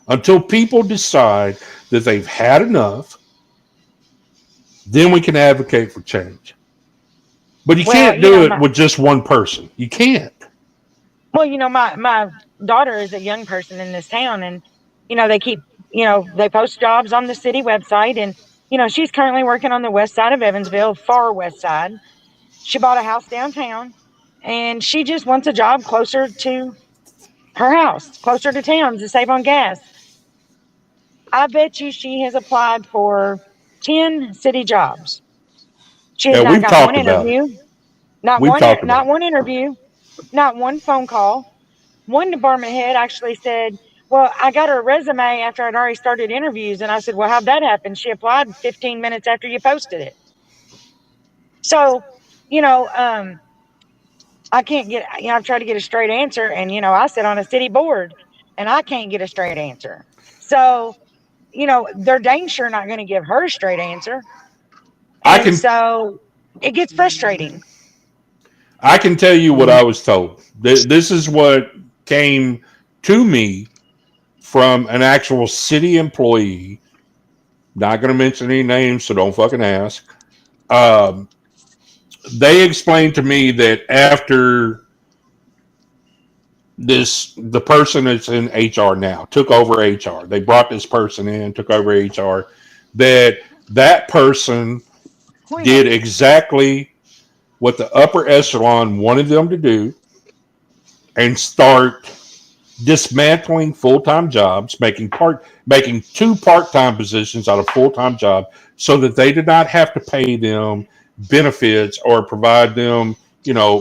until people decide that they've had enough. Then we can advocate for change. But you Well, can't you do know, it with just one person. You can't. my daughter is a young person in this town, and they keep, they post jobs on the city website, and she's currently working on the west side of Evansville, far west side. She bought a house downtown, and she just wants a job closer to her house, closer to town to save on gas. I bet you she has applied for 10 city jobs. She has Yeah, not we've got one talked about it. interview, not We've one, talked about not it. one interview, not one phone call. One department head actually said, "Well, I got her resume after I'd already started interviews." And I said, "Well, how'd that happen?" She applied 15 minutes after you posted it. So, you know, um, I can't get, I've tried to get a straight answer. And, I sit on a city board and I can't get a straight answer. So, they're dang sure not going to give her a straight answer. I And can so it gets frustrating. I can tell you what I was told. This is what came to me from an actual city employee. Not going to mention any names, so don't fucking ask. Um, they explained to me that after the person that's in HR now took over HR. They brought this person in, took over HR. That person did exactly what the upper echelon wanted them to do and start dismantling full-time jobs, making two part-time positions out of full-time job so that they did not have to pay them benefits or provide them,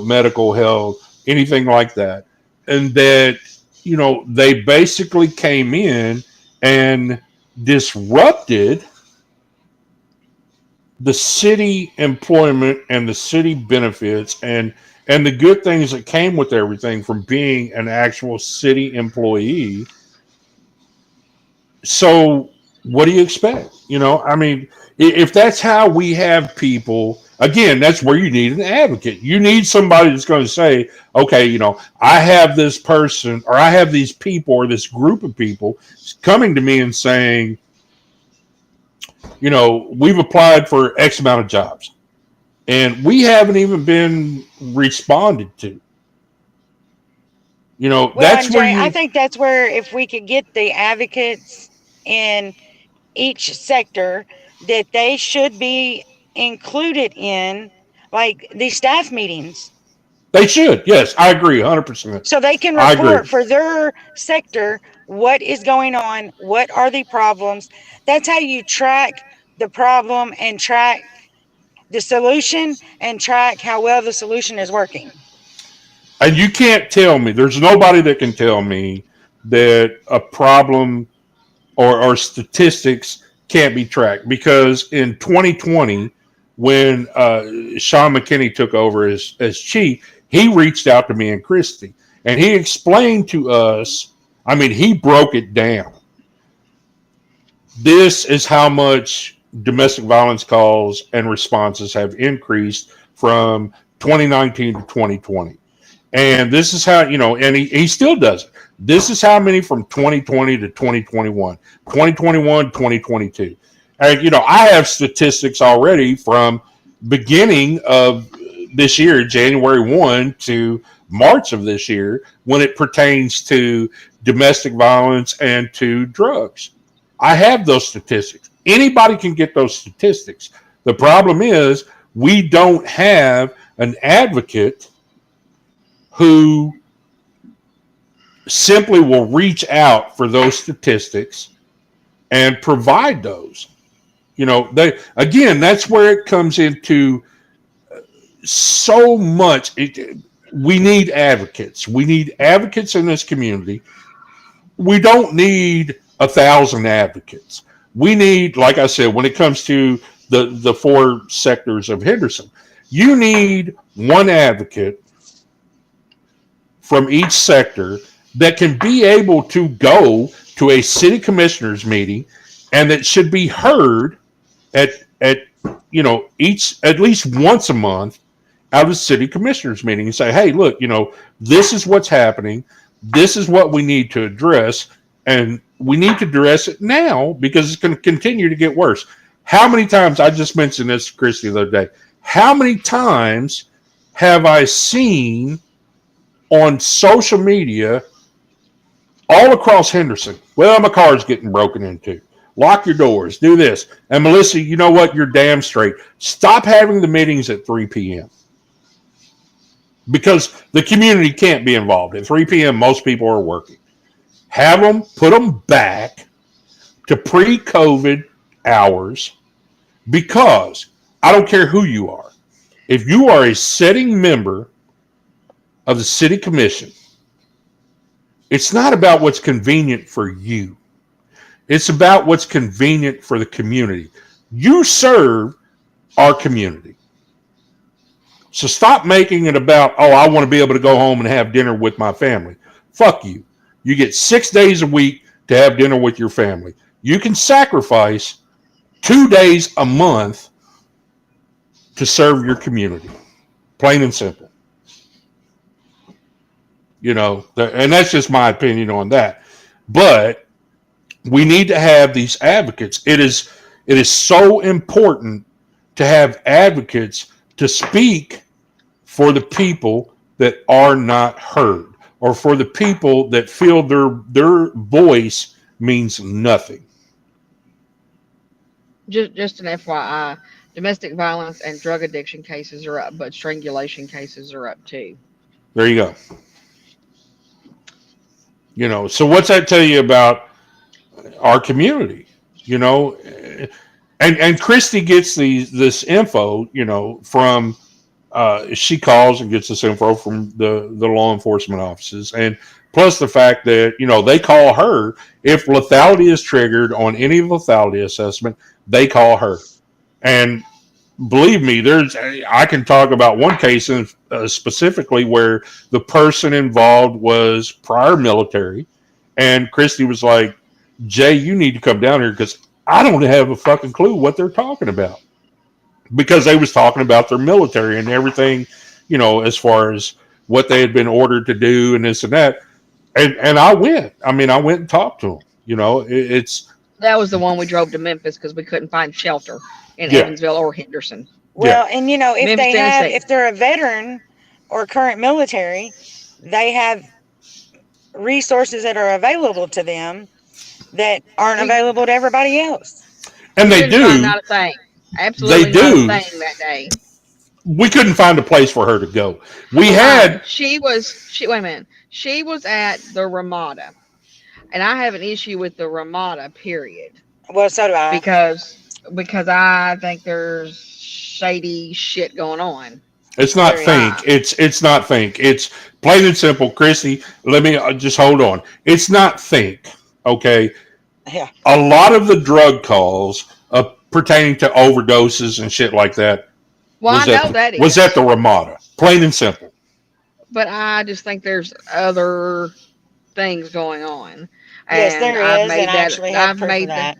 medical health, anything like that. And that, they basically came in and disrupted the city employment and the city benefits and the good things that came with everything from being an actual city employee. So what do you expect? I mean, if that's how we have people, again, that's where you need an advocate. You need somebody that's going to say, okay, I have this person or I have these people or this group of people coming to me and saying, we've applied for X amount of jobs and we haven't even been responded to. Well, That's and where Jay, I you think that's where if we could get the advocates in each sector, that they should be included in like these staff meetings, they should. Yes, I agree 100%. so they can I agree. report for their sector what is going on, what are the problems. That's how you track the problem and track the solution and track how well the solution is working. And you can't tell me, there's nobody that can tell me that a problem or statistics can't be tracked because in 2020, when Sean McKinney took over as chief, he reached out to me and Christy and he explained to us, I mean, he broke it down. This is how much domestic violence calls and responses have increased from 2019 to 2020. And this is how, and he still does it. This is how many from 2020 to 2021, 2021, 2022. And, I have statistics already from beginning of this year, January 1 to March of this year, when it pertains to domestic violence and to drugs. I have those statistics. Anybody can get those statistics. The problem is we don't have an advocate who simply will reach out for those statistics and provide those. They again, that's where it comes into so much. We need advocates. We need advocates in this community. We don't need 1,000 advocates. We need, like I said, when it comes to the four sectors of Henderson, you need one advocate from each sector that can be able to go to a city commissioners meeting and that should be heard at each at least once a month out of the city commissioners meeting and say, hey, look, this is what's happening. This is what we need to address. And we need to address it now because it's going to continue to get worse. How many times, I just mentioned this to Christy the other day, how many times have I seen on social media all across Henderson? Well, my car's getting broken into. Lock your doors. Do this. And Melissa, you know what? You're damn straight. Stop having the meetings at 3 p.m. because the community can't be involved. At 3 p.m., most people are working. Have them, put them back to pre-COVID hours because I don't care who you are. If you are a sitting member of the city commission, it's not about what's convenient for you. It's about what's convenient for the community. You serve our community. So stop making it about, oh, I want to be able to go home and have dinner with my family. Fuck you. You get 6 days a week to have dinner with your family. You can sacrifice 2 days a month to serve your community. Plain and simple. And that's just my opinion on that. But we need to have these advocates. It is so important to have advocates to speak for the people that are not heard, or for the people that feel their voice means nothing. Just an FYI, domestic violence and drug addiction cases are up, but strangulation cases are up too. There you go. So what's that tell you about our community? And Christy gets this info, from she calls and gets this info from the law enforcement offices, and plus the fact that they call her if lethality is triggered on any lethality assessment. They call her, and believe me, I can talk about one case specifically where the person involved was prior military, and Christy was like, Jay, you need to come down here because I don't have a fucking clue what they're talking about, because they was talking about their military and everything, as far as what they had been ordered to do and this and that. And I went. I mean, I went and talked to them. It's That was the one we drove to Memphis because we couldn't find shelter in yeah, Evansville or Henderson. Well, yeah. and Memphis, Tennessee. if they're a veteran or current military, they have resources that are available to them that aren't We available to everybody else. And we they couldn't find do. not a thing. They Absolutely not a do. thing that day. We couldn't find a place for her to go. We Fine. had. She wait a minute. She was at the Ramada. And I have an issue with the Ramada, period. Well, so do I. Because I think there's shady shit going on. It's not There is. think. It's not think. It's plain and simple, Chrissy. Let me just hold on. It's not think. Okay. Yeah. A lot of the drug calls pertaining to overdoses and shit like that Well, I know that was at is. the Ramada. Plain and simple. But I just think there's other things going on. Yes, And there is, and I actually have proof of that.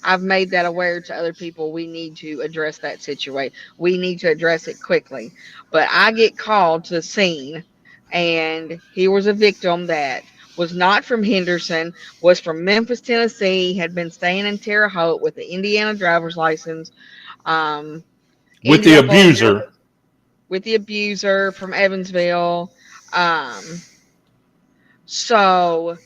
I've made that aware to other people. We need to address that situation. We need to address it quickly. But I get called to the scene, and he was a victim that was not from Henderson, was from Memphis, Tennessee, had been staying in Terre Haute with the Indiana driver's license. Um, With ended the up on abuser. with the abuser from Evansville. Um, so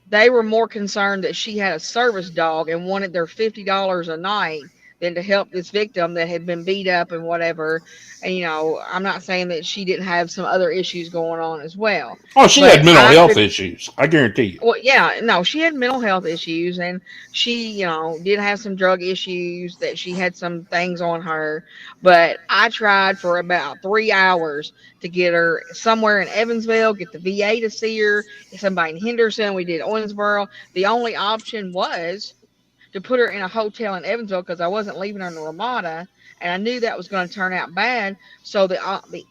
they were more concerned that she had a service dog and wanted their $50 a night than to help this victim that had been beat up and whatever. And I'm not saying that she didn't have some other issues going on as well, Oh, she had but mental I health could. issues. I guarantee you. Well, yeah, no, she had mental health issues, and she, did have some drug issues, that she had some things on her. But I tried for about 3 hours to get her somewhere in Evansville, get the VA to see her, somebody in Henderson. We did Owensboro. The only option was to put her in a hotel in Evansville because I wasn't leaving her in the Ramada, and I knew that was going to turn out bad. So the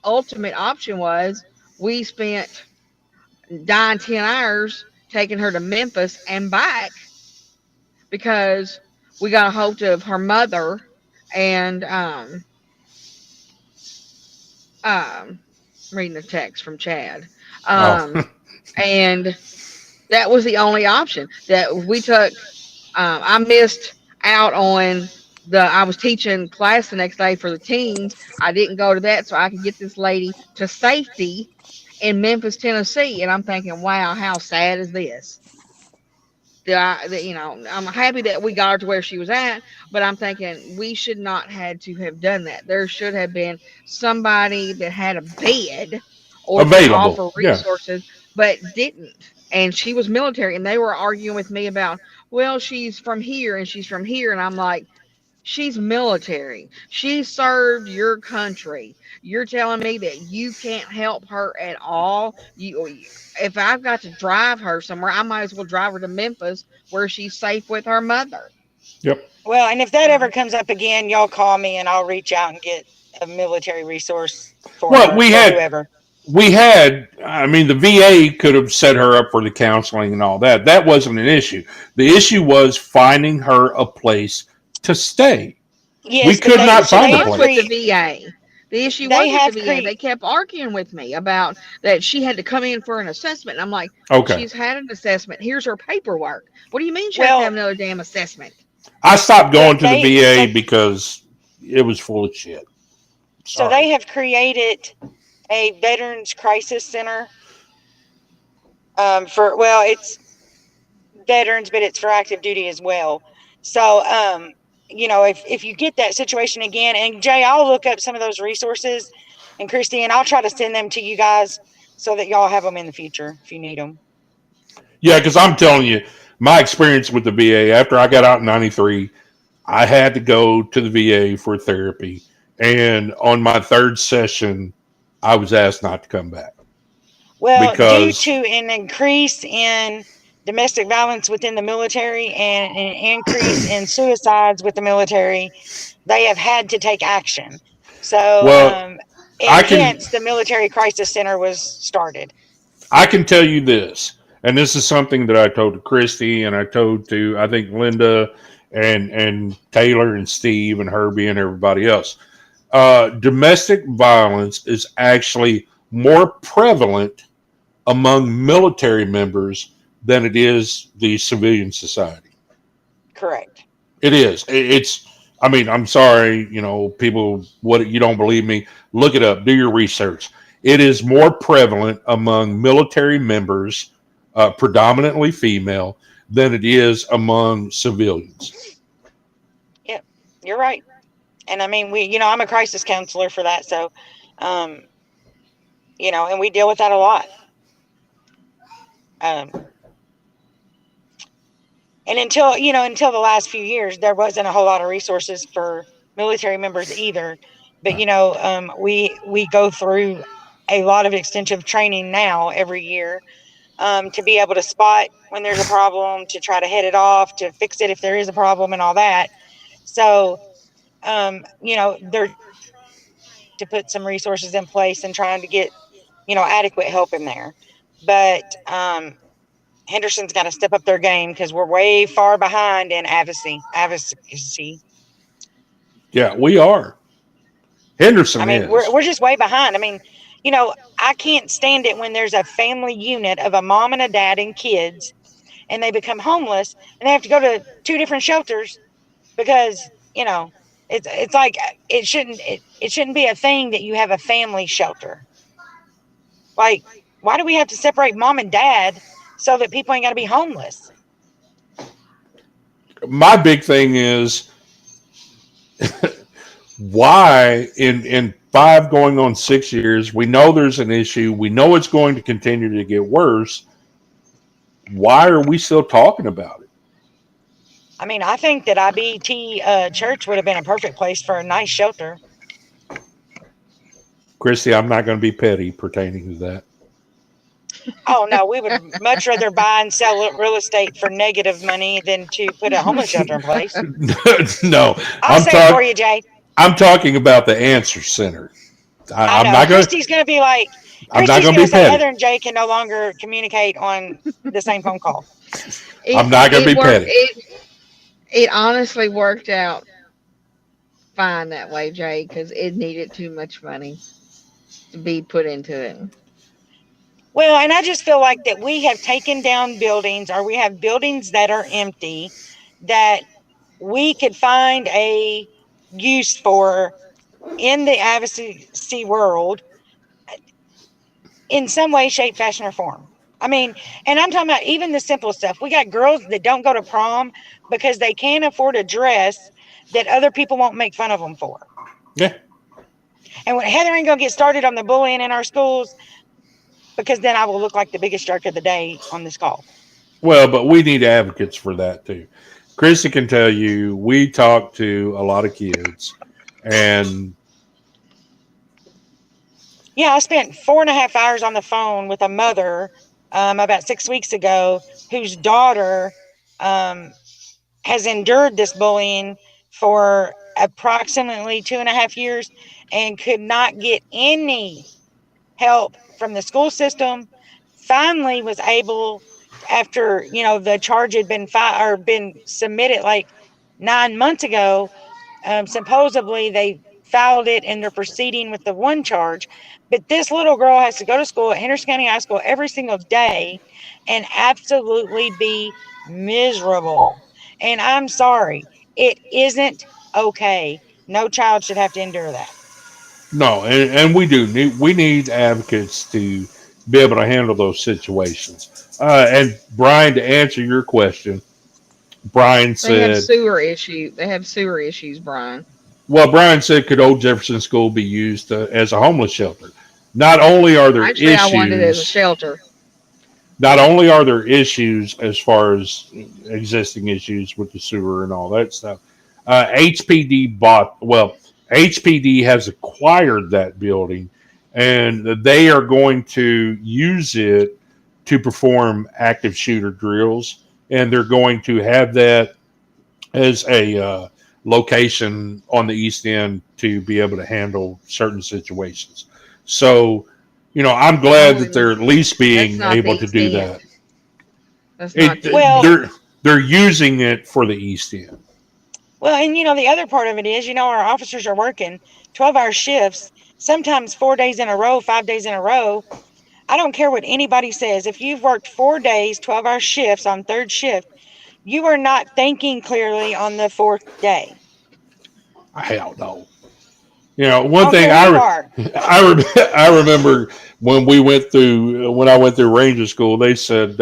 ultimate option was we spent 9-10 hours taking her to Memphis and back because we got a hold of her mother, and Um, reading a text from Chad. Oh, And that was the only option that we took. I missed out on I was teaching class the next day for the teens. I didn't go to that so I could get this lady to safety in Memphis, Tennessee. And I'm thinking, wow, how sad is this? I'm happy that we got her to where she was at, but I'm thinking we should not had to have done that. There should have been somebody that had a bed or could available. offer Yeah. resources, but didn't. And she was military, and they were arguing with me about, well, she's from here and she's from here, and I'm like, she's military. She served your country. You're telling me that you can't help her at all? If I've got to drive her somewhere, I might as well drive her to Memphis where she's safe with her mother. Yep. Well, and if that ever comes up again, y'all call me and I'll reach out and get a military resource for Well, her or whoever. I mean, the VA could have set her up for the counseling and all that. That wasn't an issue. The issue was finding her a place to stay. We Yes, but could The they not so issue find they a have was with the place. VA. The issue they was with the have VA. They kept arguing with me about that she had to come in for an assessment. And I'm like, Okay. she's had an assessment. Here's her paperwork. What do you mean she has to have well another damn assessment? I stopped well going to the they VA because it was full of shit. so Sorry. they have created a veterans crisis center for it's veterans, but it's for active duty as well. So, if you get that situation again, and Jay, I'll look up some of those resources, and Christy, and I'll try to send them to you guys so that y'all have them in the future if you need them. Yeah, because I'm telling you, my experience with the VA after I got out in '93, I had to go to the VA for therapy. And on my third session, I was asked not to come back Well, due to because, an increase in domestic violence within the military and an increase in suicides with the military, they have had to take action. So, well, and I can hence the military crisis center was started. I can tell you this, and this is something that I told to Christy and I told to I think Linda and Taylor and Steve and Herbie and everybody else. Domestic violence is actually more prevalent among military members than it is the civilian society. Correct. It is. It's. I mean, I'm sorry. People. What you don't believe me? Look it up. Do your research. It is more prevalent among military members, predominantly female, than it is among civilians. Yep, you're right. And I mean, I'm a crisis counselor for that. So, um, and we deal with that a lot. Um, and until the last few years, there wasn't a whole lot of resources for military members either. But, we go through a lot of extensive training now every year to be able to spot when there's a problem, to try to head it off, to fix it if there is a problem and all that. So, they're trying to put some resources in place and trying to get, adequate help in there. But Henderson's got to step up their game because we're way far behind in advocacy. Yeah, we are. I Henderson mean, we're is. we're just way behind. I mean, I can't stand it when there's a family unit of a mom and a dad and kids, and they become homeless and they have to go to two different shelters because it's like it shouldn't be a thing that you have a family shelter. Like, why do we have to separate mom and dad so that people ain't got to be homeless? My big thing is why in 5 going on 6 years we know there's an issue. We know it's going to continue to get worse. Why are we still talking about it? I mean, I think that IBT church would have been a perfect place for a nice shelter. Christy, I'm not going to be petty pertaining to that. Oh no, we would much rather buy and sell real estate for negative money than to put a homeless shelter in place. No, I'll I'm say it for talking. you, Jay. I'm talking about the answer center. I I'm know. not going. I'm not Christy's going to gonna be say petty. Heather and Jay can no longer communicate on the same phone call. I'm It not going to it be worked. petty. It honestly worked out fine that way, Jay, because it needed too much money. to be put into it. Well, and I just feel like that we have taken down buildings, or we have buildings that are empty, that we could find a use for in the advocacy world in some way, shape, fashion, or form. I mean, and I'm talking about even the simple stuff. We got girls that don't go to prom because they can't afford a dress that other people won't make fun of them for. Yeah. And when Heather ain't gonna get started on the bullying in our schools, because then I will look like the biggest jerk of the day on this call. Well, but we need advocates for that too. Christy can tell you we talk to a lot of kids, and Yeah, I spent 4.5 hours on the phone with a mother about 6 weeks ago whose daughter um, has endured this bullying for approximately 2.5 years and could not get any help from the school system. Finally was able, after the charge had been or been submitted like 9 months ago. Supposedly they filed it and they're proceeding with the one charge, but this little girl has to go to school at Henderson County High School every single day and absolutely be miserable. And I'm sorry, it isn't okay. No child should have to endure that. no, and we need advocates to be able to handle those situations. And Brian, to answer your question, Brian said, They have sewer issues, Brian. well, Brian said, could Old Jefferson School be used as a homeless shelter? Not only are there Actually, I wanted it as a issues shelter. not only are there issues as far as existing issues with the sewer and all that stuff, HPD HPD has acquired that building and they are going to use it to perform active shooter drills. And they're going to have that as a location on the East End to be able to handle certain situations. So, I'm glad No, that they're at least that's being not the able to East do End. that. That's not It the East Well, End. they're using it for the East End. and the other part of it is, our officers are working 12-hour shifts, sometimes 4 days in a row, 5 days in a row. I don't care what anybody says. If you've worked 4 days, 12-hour shifts on third shift, you are not thinking clearly on the fourth day. Hell no. One I don't thing care who you are. I remember when I went through Ranger School, they said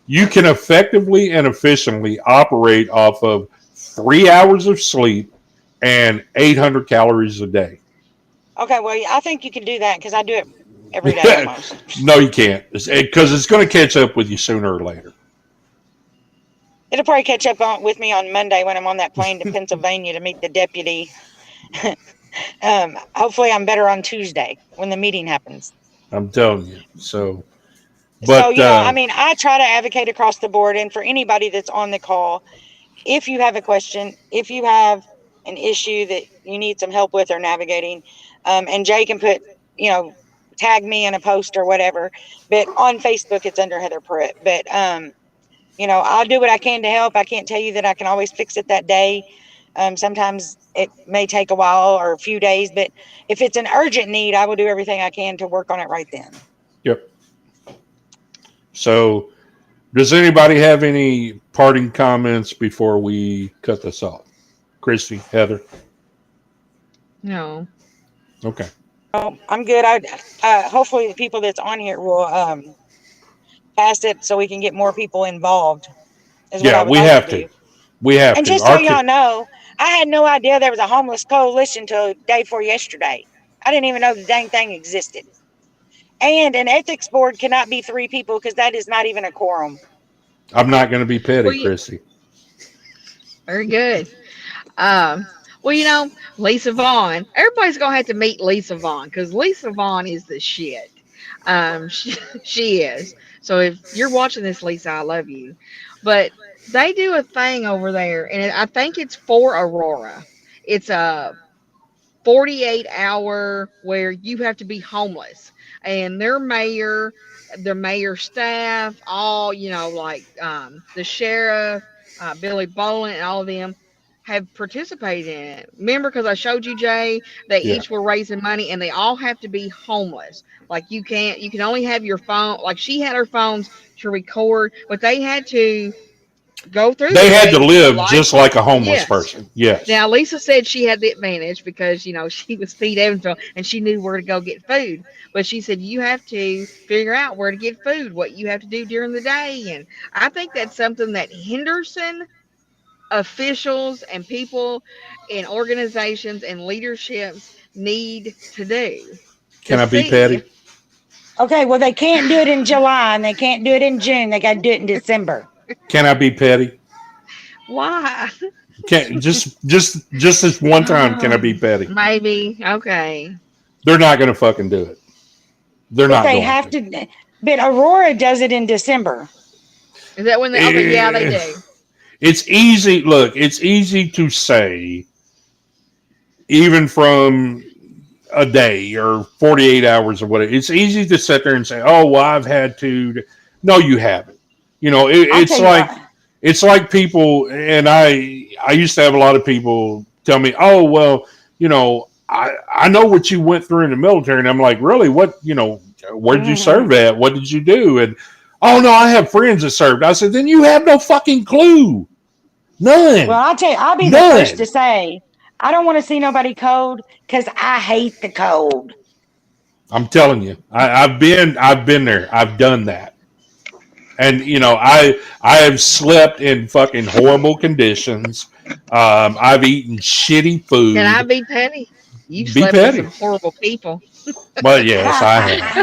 you can effectively and efficiently operate off of 3 hours of sleep and 800 calories a day. Okay, well, I think you can do that because I do it every day almost. No, you can't, because it's going to catch up with you sooner or later. It'll probably catch up with me on Monday when I'm on that plane to Pennsylvania to meet the deputy. Hopefully, I'm better on Tuesday when the meeting happens. I'm telling you. So, So, but I mean, I try to advocate across the board. And for anybody that's on the call, if you have a question, if you have an issue that you need some help with or navigating, and Jay can you know, tag me in a post or whatever. But on Facebook, it's under Heather Pruitt. But, I'll do what I can to help. I can't tell you that I can always fix it that day. Sometimes it may take a while or a few days, but if it's an urgent need, I will do everything I can to work on it right then. yep. So, does anybody have any parting comments before we cut this off? Christy, Heather. No. Okay. No, I'm good. Hopefully the people that's on here will pass it so we can get more people involved. Is what Yeah, I would we like to have to. do. We have And to. just so y'all know, I had no idea there was a homeless coalition till day before yesterday. I didn't even know the dang thing existed. And an ethics board cannot be 3 people because that is not even a quorum. I'm not going to be petty, Well, Christy. very good. Um, well, Lisa Vaughn. Everybody's gonna have to meet Lisa Vaughn because Lisa Vaughn is the shit. She is. So if you're watching this, Lisa, I love you. But they do a thing over there, and I think it's for Aurora. It's a 48-hour where you have to be homeless, and their mayor staff, all like the sheriff, Billy Bolin, and all of them. have participated in it. Remember, because I showed you, Jay, they Yeah. each were raising money, and they all have to be homeless. Like you can only have your phone. Like she had her phones to record, but they had to go through the They had to gates, live just license. like a homeless Yes. person. Yes. Now Lisa said she had the advantage because she was feed Evansville and she knew where to go get food. But she said you have to figure out where to get food, what you have to do during the day, and I think that's something that Henderson officials and people in organizations and leaderships need to do to Can I be see. petty? Okay, well, they can't do it in July and they can't do it in June. They got to do it in December. Can I be petty? Why? Can just this one time? Can I be petty? Maybe. Okay. They're not going to fucking do it. They're But not they going have to. to. But Aurora does it in December. Is that when they? Okay, yeah, they Eh, do. It's easy. Look, it's easy to say, even from a day or 48 hours or whatever. It's easy to sit there and say, "Oh, well, I've had to." No, you haven't. I'll tell It's you what. people, and I used to have a lot of people tell me, "Oh, well, I know what you went through in the military," and I'm like, "Really? What? Where did you Hmm. serve at? What did you do?" And oh no, I have friends that served. I said, "Then you have no fucking clue. Well, None. I'll tell you, I'll be the first to None." say I don't want to see nobody cold because I hate the cold. I'm telling you, I've been there. I've done that. And I have slept in fucking horrible conditions. I've eaten shitty Can I food. be petty? You've Be slept with petty. some horrible people. But yes, I have.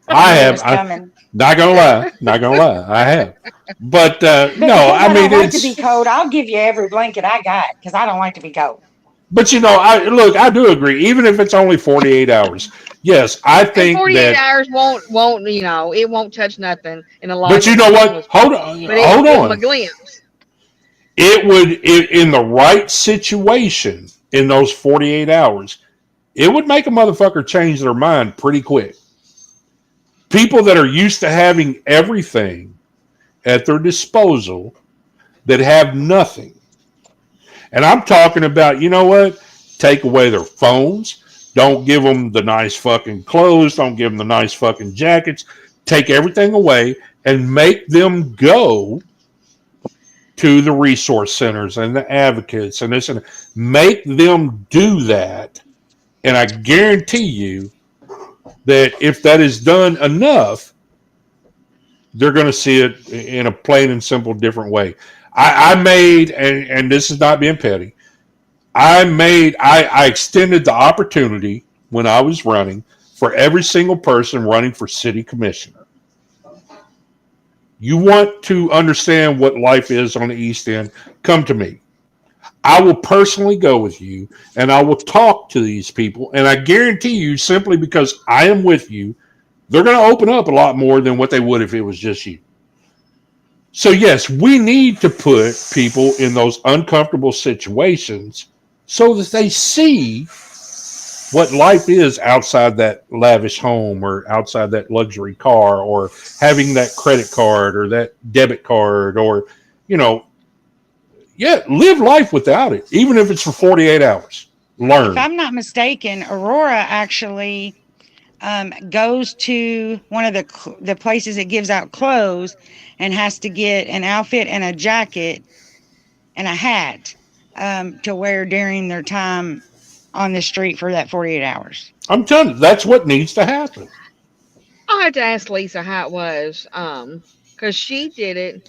I I knew it have. was coming. Not gonna lie. Not gonna lie. I have. But But no, because I I mean don't like to be it's. cold, I'll give you every blanket I got because I don't like to be cold. But I look. I do agree. Even if it's only 48 hours. Yes, I And think 48 that. hours won't it won't touch nothing in the But life you of a know what? homeless Hold person. on. But it will Hold give them a on. glimpse. It would, in the right situation, in those 48 hours, it would make a motherfucker change their mind pretty quick. People that are used to having everything at their disposal that have nothing. And I'm talking about, you know what? Take away their phones. Don't give them the nice fucking clothes. Don't give them the nice fucking jackets. Take everything away and make them go to the resource centers and the advocates and this and make them do that. And I guarantee you that if that is done enough, they're going to see it in a plain and simple different way. I made, and this is not being petty, I extended the opportunity when I was running for every single person running for city commissioner. You want to understand what life is on the East End? Come to me. I will personally go with you and I will talk to these people. And I guarantee you, simply because I am with you, they're going to open up a lot more than what they would if it was just you. So, yes, we need to put people in those uncomfortable situations so that they see what life is outside that lavish home or outside that luxury car or having that credit card or that debit card or, you know, yeah, live life without it, even if it's for 48 hours. If Learn. I'm not mistaken, Aurora actually goes to one of the places that gives out clothes and has to get an outfit and a jacket and a hat to wear during their time on the street for that 48 hours. I'm telling you, that's what needs to happen. I had to ask Lisa how it was, because she did it.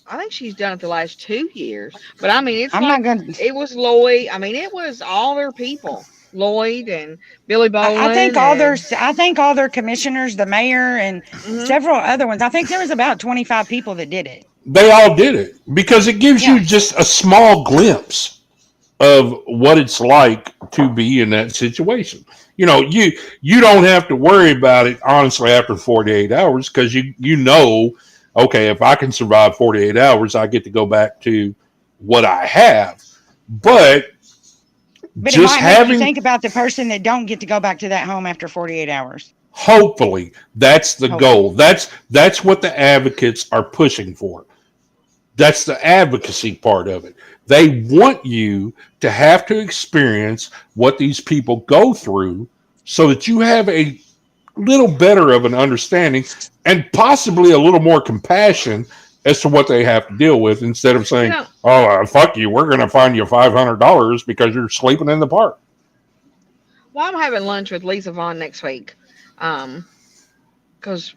I think she's done it the last 2 years. But I mean, it's I'm not like going to. it was Lloyd. I mean, it was all their people, Lloyd and Billy I think Bolin all their and I think all their commissioners, the mayor, and mhm. several other ones. I think there was about 25 people that did it. They all did it because it gives you Yeah. just a small glimpse of what it's like to be in that situation. You don't have to worry about it honestly after 48 hours because okay, if I can survive 48 hours, I get to go back to what I have. But But it just might make you having, think about the person that don't get to go back to that home after 48 hours. hopefully, that's the Hopefully. goal. That's what the advocates are pushing for. That's the advocacy part of it. They want you to have to experience what these people go through so that you have a little better of an understanding and possibly a little more compassion as to what they have to deal with instead of You saying, know, oh, fuck you, we're going to find you $500 because you're sleeping in the park. well, I'm having lunch with Lisa Vaughn next week. Because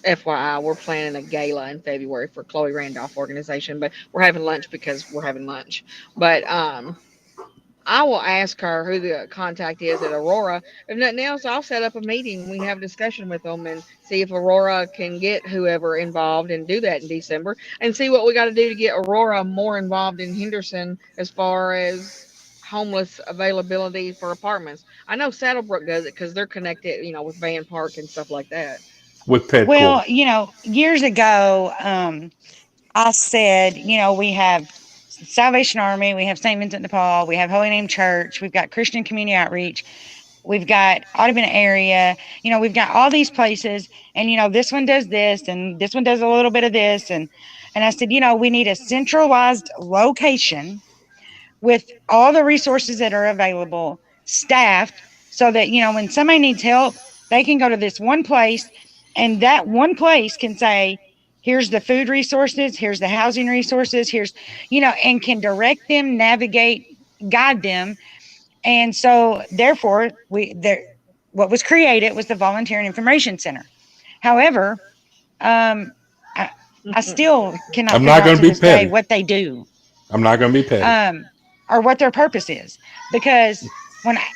FYI, we're planning a gala in February for Chloe Randolph organization, but we're having lunch because we're having lunch. But I will ask her who the contact is at Aurora. If nothing else, I'll set up a meeting. We have a discussion with them and see if Aurora can get whoever involved and do that in December and see what we got to do to get Aurora more involved in Henderson as far as homeless availability for apartments. I know Saddlebrook does it because they're connected, with Van Park and stuff like that. With Pedcore. Well, years ago, I said, we have Salvation Army, we have St. Vincent de Paul, we have Holy Name Church, we've got Christian Community Outreach, we've got Audubon area, we've got all these places, and this one does this, and this one does a little bit of this, and I said, we need a centralized location with all the resources that are available, staffed, so that when somebody needs help, they can go to this one place, and that one place can say, here's the food resources, here's the housing resources, here's and can direct them, navigate, guide them. And so therefore what was created was the Volunteer and Information Center. However, um I, I still cannot I'm figure not out going to to be this day petty. what they do, I'm not going to be petty. um or what their purpose is, because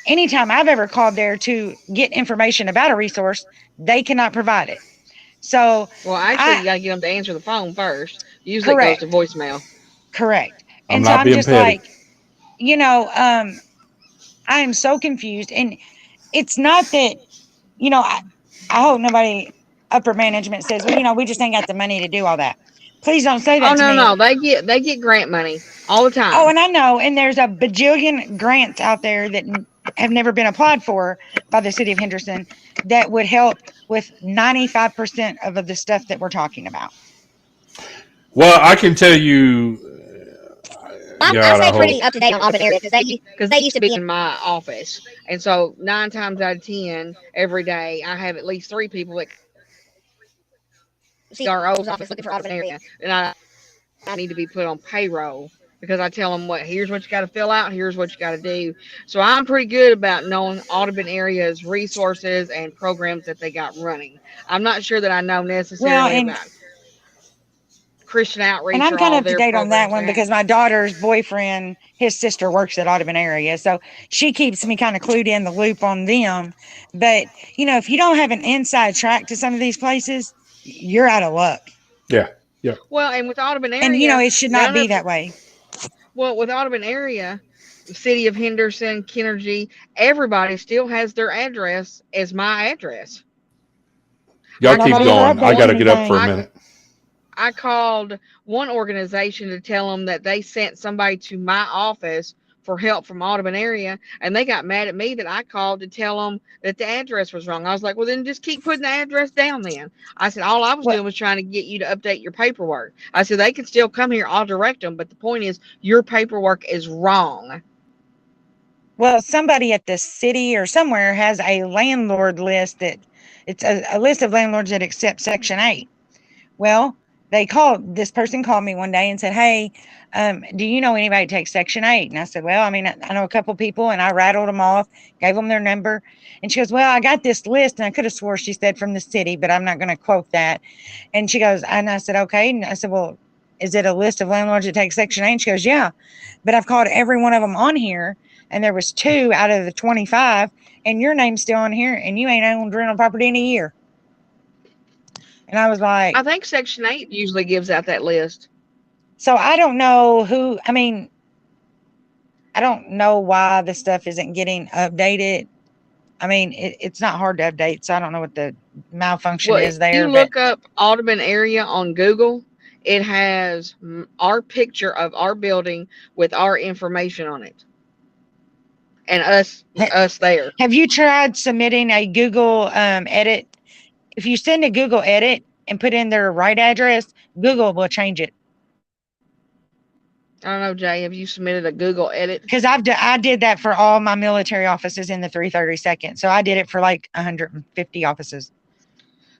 anytime I've ever called there to get information about a resource, they cannot provide it. So Well, actually, I you got to get them to answer the phone first. Usually it goes to correct, voicemail. correct. I'm And so not I'm being just petty. like, you know, um, I am so confused. And it's not that, I hope nobody upper management says, well, we just ain't got the money to do all that. Please don't say Oh that to no, me. no, they get grant money all the Oh, time. and I know, and there's a bajillion grants out there that have never been applied for by the city of Henderson that would help with 95% of the stuff that we're talking about. Well, I can tell you, I God, I stay hope. pretty up to date on Audubon area Because they they used used to to be be in. in my office, and so 9 times out of 10, every day I have at least 3 people that CRO's office looking for Audubon area, and I need to be put on payroll because I tell them here's what you got to fill out, here's what you got to do. So I'm pretty good about knowing Audubon area's resources and programs that they got running. I'm not sure that I know Well, necessarily and about Christian and outreach I'm or kind all of up to their date on that programs one they have. because my daughter's boyfriend, his sister works at Audubon area. So she keeps me kind of clued in the loop on them. But, if you don't have an inside track to some of these places, you're out of luck. Yeah, yeah. Well, and with Audubon And, area, it should not none be of that way. well, with Audubon area, the city of Henderson, Kennergy, everybody still has their address as my address. Y'all I keep Nobody ever called going. I updates got one to get up for a anything. I minute. I called one organization to tell them that they sent somebody to my office for help from Audubon area, and they got mad at me that I called to tell them that the address was wrong. I was like, well, then just keep putting the address down then. I said, all I was Well, doing was trying to get you to update your paperwork. I said, they can still come here. I'll direct them, but the point is your paperwork is wrong. well, somebody at the city or somewhere has a landlord list that it's a list of landlords that accept Section 8. Well, this person called me one day and said, hey, do you know anybody that takes Section 8? And I said, well, I mean, I know a couple people, and I rattled them off, gave them their number. And she goes, well, I got this list. And I could have swore she said from the city, but I'm not going to quote that. And she goes, and I said, okay. And I said, well, is it a list of landlords that take Section 8? And she goes, yeah, but I've called every one of them on here. And there was 2 out of the 25, and your name's still on here, and you ain't owned rental property in a year. And I was like, I think Section 8 usually gives out that list. so I don't know who, I mean, I don't know why the stuff isn't getting updated. I mean, it's not hard to update, so I don't know what the malfunction Well, if is you there, but look up Audubon area on Google, it has our picture of our building with our information on it and us there. have you tried submitting a Google edit? If you send a Google edit and put in their right address, Google will change it. I don't know, Jay. Have you submitted a Google edit? Because I did that for all my military offices in the 332nd. So I did it for like 150 offices.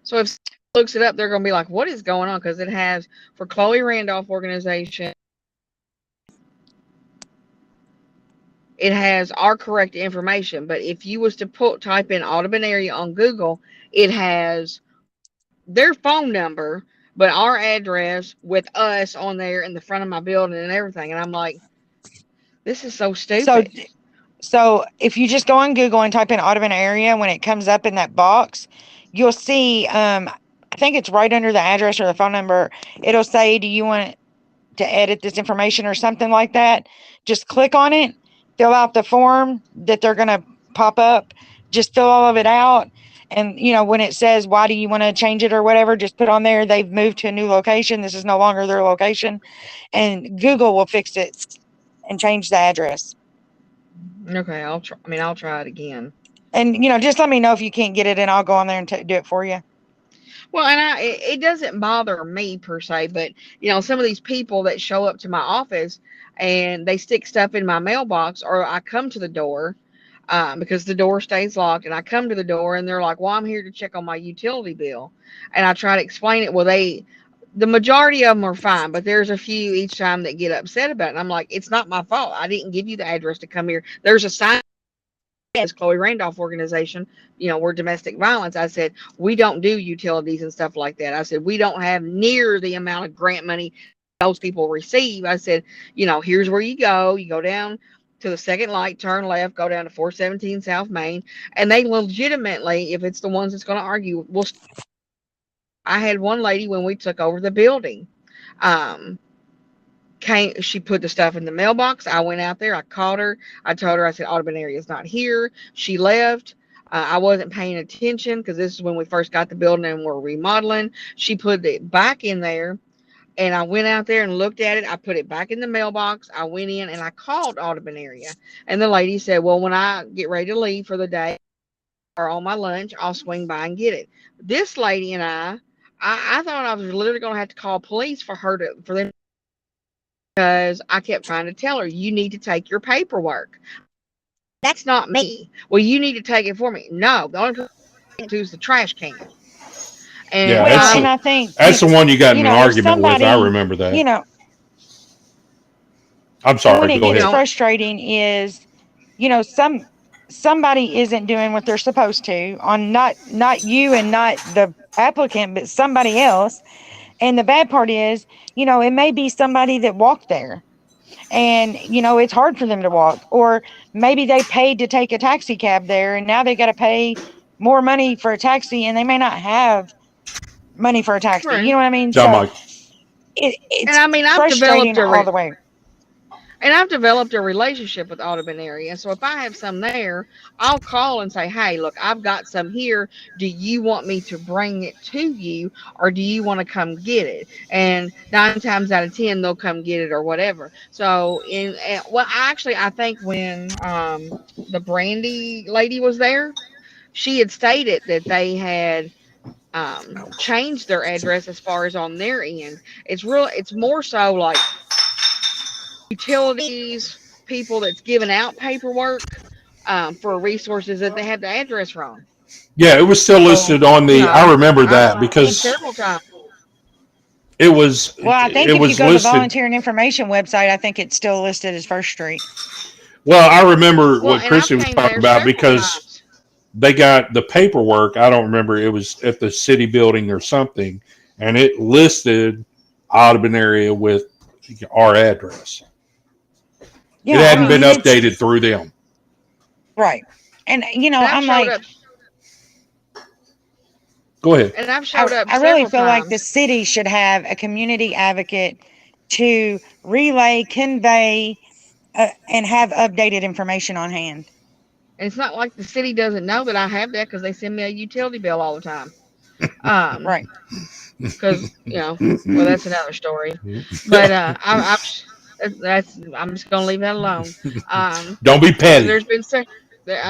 So if someone looks it up, they're going to be like, "What is going on?" Because it has for Chloe Randolph organization, it has our correct information. But if you was to type in Audubon area on Google, it has their phone number, but our address with us on there in the front of my building and everything. And I'm like, this is so So stupid. so if you just go on Google and type in Audubon area, when it comes up in that box, you'll see I think it's right under the address or the phone number. It'll say, do you want to edit this information or something like that? Just click on it, fill out the form that they're going to pop up, just fill all of it out. And, when it says, why do you want to change it or whatever, just put on there, they've moved to a new location. This is no longer their location. And Google will fix it and change the address. Okay, I'll try. I mean, I'll try it again. And, just let me know if you can't get it and I'll go on there and do it for you. Well, and it doesn't bother me per se, but some of these people that show up to my office and they stick stuff in my mailbox, or I come to the door because the door stays locked, and I come to the door and they're like, "Well, I'm here to check on my utility bill," and I try to explain it. Well, the majority of them are fine, but there's a few each time that get upset about it. And I'm like, it's not my fault. I didn't give you the address to come here. There's a sign. As Chloe Randolph organization, we're domestic violence. I said, we don't do utilities and stuff like that. I said, we don't have near the amount of grant money those people receive. I said, here's where you go. You go down to the second light, turn left, go down to 417 South Main. And they legitimately, if it's the ones that's going to argue, will. I had one lady when we took over the building. Um, she put the stuff in the mailbox. I went out there. I called her. I told her, I said, Audubon area is not here. She left. I wasn't paying attention because this is when we first got the building and we're remodeling. She put it back in there, and I went out there and looked at it. I put it back in the mailbox. I went in and I called Audubon area, and the lady said, well, when I get ready to leave for the day or on my lunch, I'll swing by and get it. This lady and I thought I was literally going to have to call police for them, because I kept trying to tell her, you need to take your paperwork. That's not me. Well, you need to take it for me. No, the only person I to is the trash can. Yeah, And Well, and I think, that's the one you got in an if argument with. I somebody, remember you that. know, I'm and sorry. when it Go gets ahead. frustrating is, somebody isn't doing what they're supposed to on not you and not the applicant, but somebody else. And the bad part is, it may be somebody that walked there and, it's hard for them to walk, or maybe they paid to take a taxi cab there and now they got to pay more money for a taxi and they may not have money for a taxi. You right. know what I mean? John So Mike. And it's I mean, frustrating all the way. I've developed a relationship with Audubon area. So if I have some there, I'll call and say, hey, look, I've got some here. Do you want me to bring it to you, or do you want to come get it? And 9 times out of 10, they'll come get it or whatever. So well, actually, I think when the Brandy lady was there, she had stated that they had changed their address as far as on their end. It's more so like utilities, people that's giving out paperwork for resources that they have the address wrong. Yeah, it was still So, listed on the. I remember I've that seen because several times. it was Well, I think it if you was go to the listed. volunteer and information website, I think it's still listed as First Street. Well, I remember Well, what and I've Chrissy was came talking there about several because times. they got the paperwork. I don't remember. It was at the city building or something, and it listed Audubon area with our address. It Yeah, I hadn't mean, been Uh-huh. and it's updated through them. right. And And I've I'm showed like, up Go ahead. I really several feel like the times. city should have a community advocate to relay, convey, and have updated information on hand. And it's not like the city doesn't know that I have that because they send me a utility bill all the time. Um, Right. because well, that's another story. But I'm just gonna leave that alone. Don't be Because petty. there's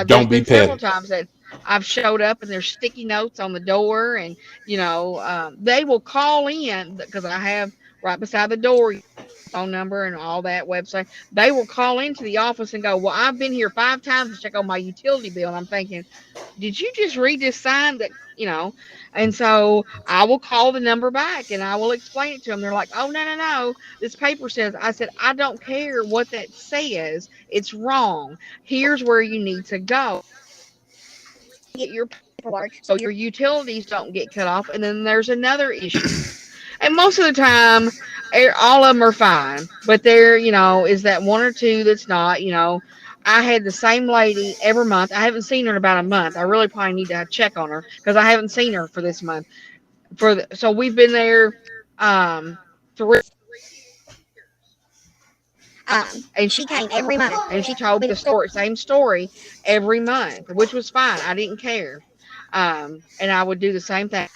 Don't be been several petty. times that I've showed up and there's sticky notes on the door, and they will call in because I have right beside the door phone number and all that website, they will call into the office and go, "Well, I've been here 5 times to check on my utility bill." And I'm thinking, did you just read this sign that, you know? And so I will call the number back and I will explain it to them. They're like, "Oh, no, no, no. This paper says," I said, "I don't care what that says. It's wrong. Here's where you need to go get your paperwork so your utilities don't get cut off." And then there's another issue. And most of the time, all of them are fine. But there, is that one or two that's not. I had the same lady every month. I haven't seen her in about a month. I really probably need to check on her because I haven't seen her for this month. So we've been there 3 years, and she came every month and she told me the same story every month, which was fine. I didn't care. And I would do the same thing.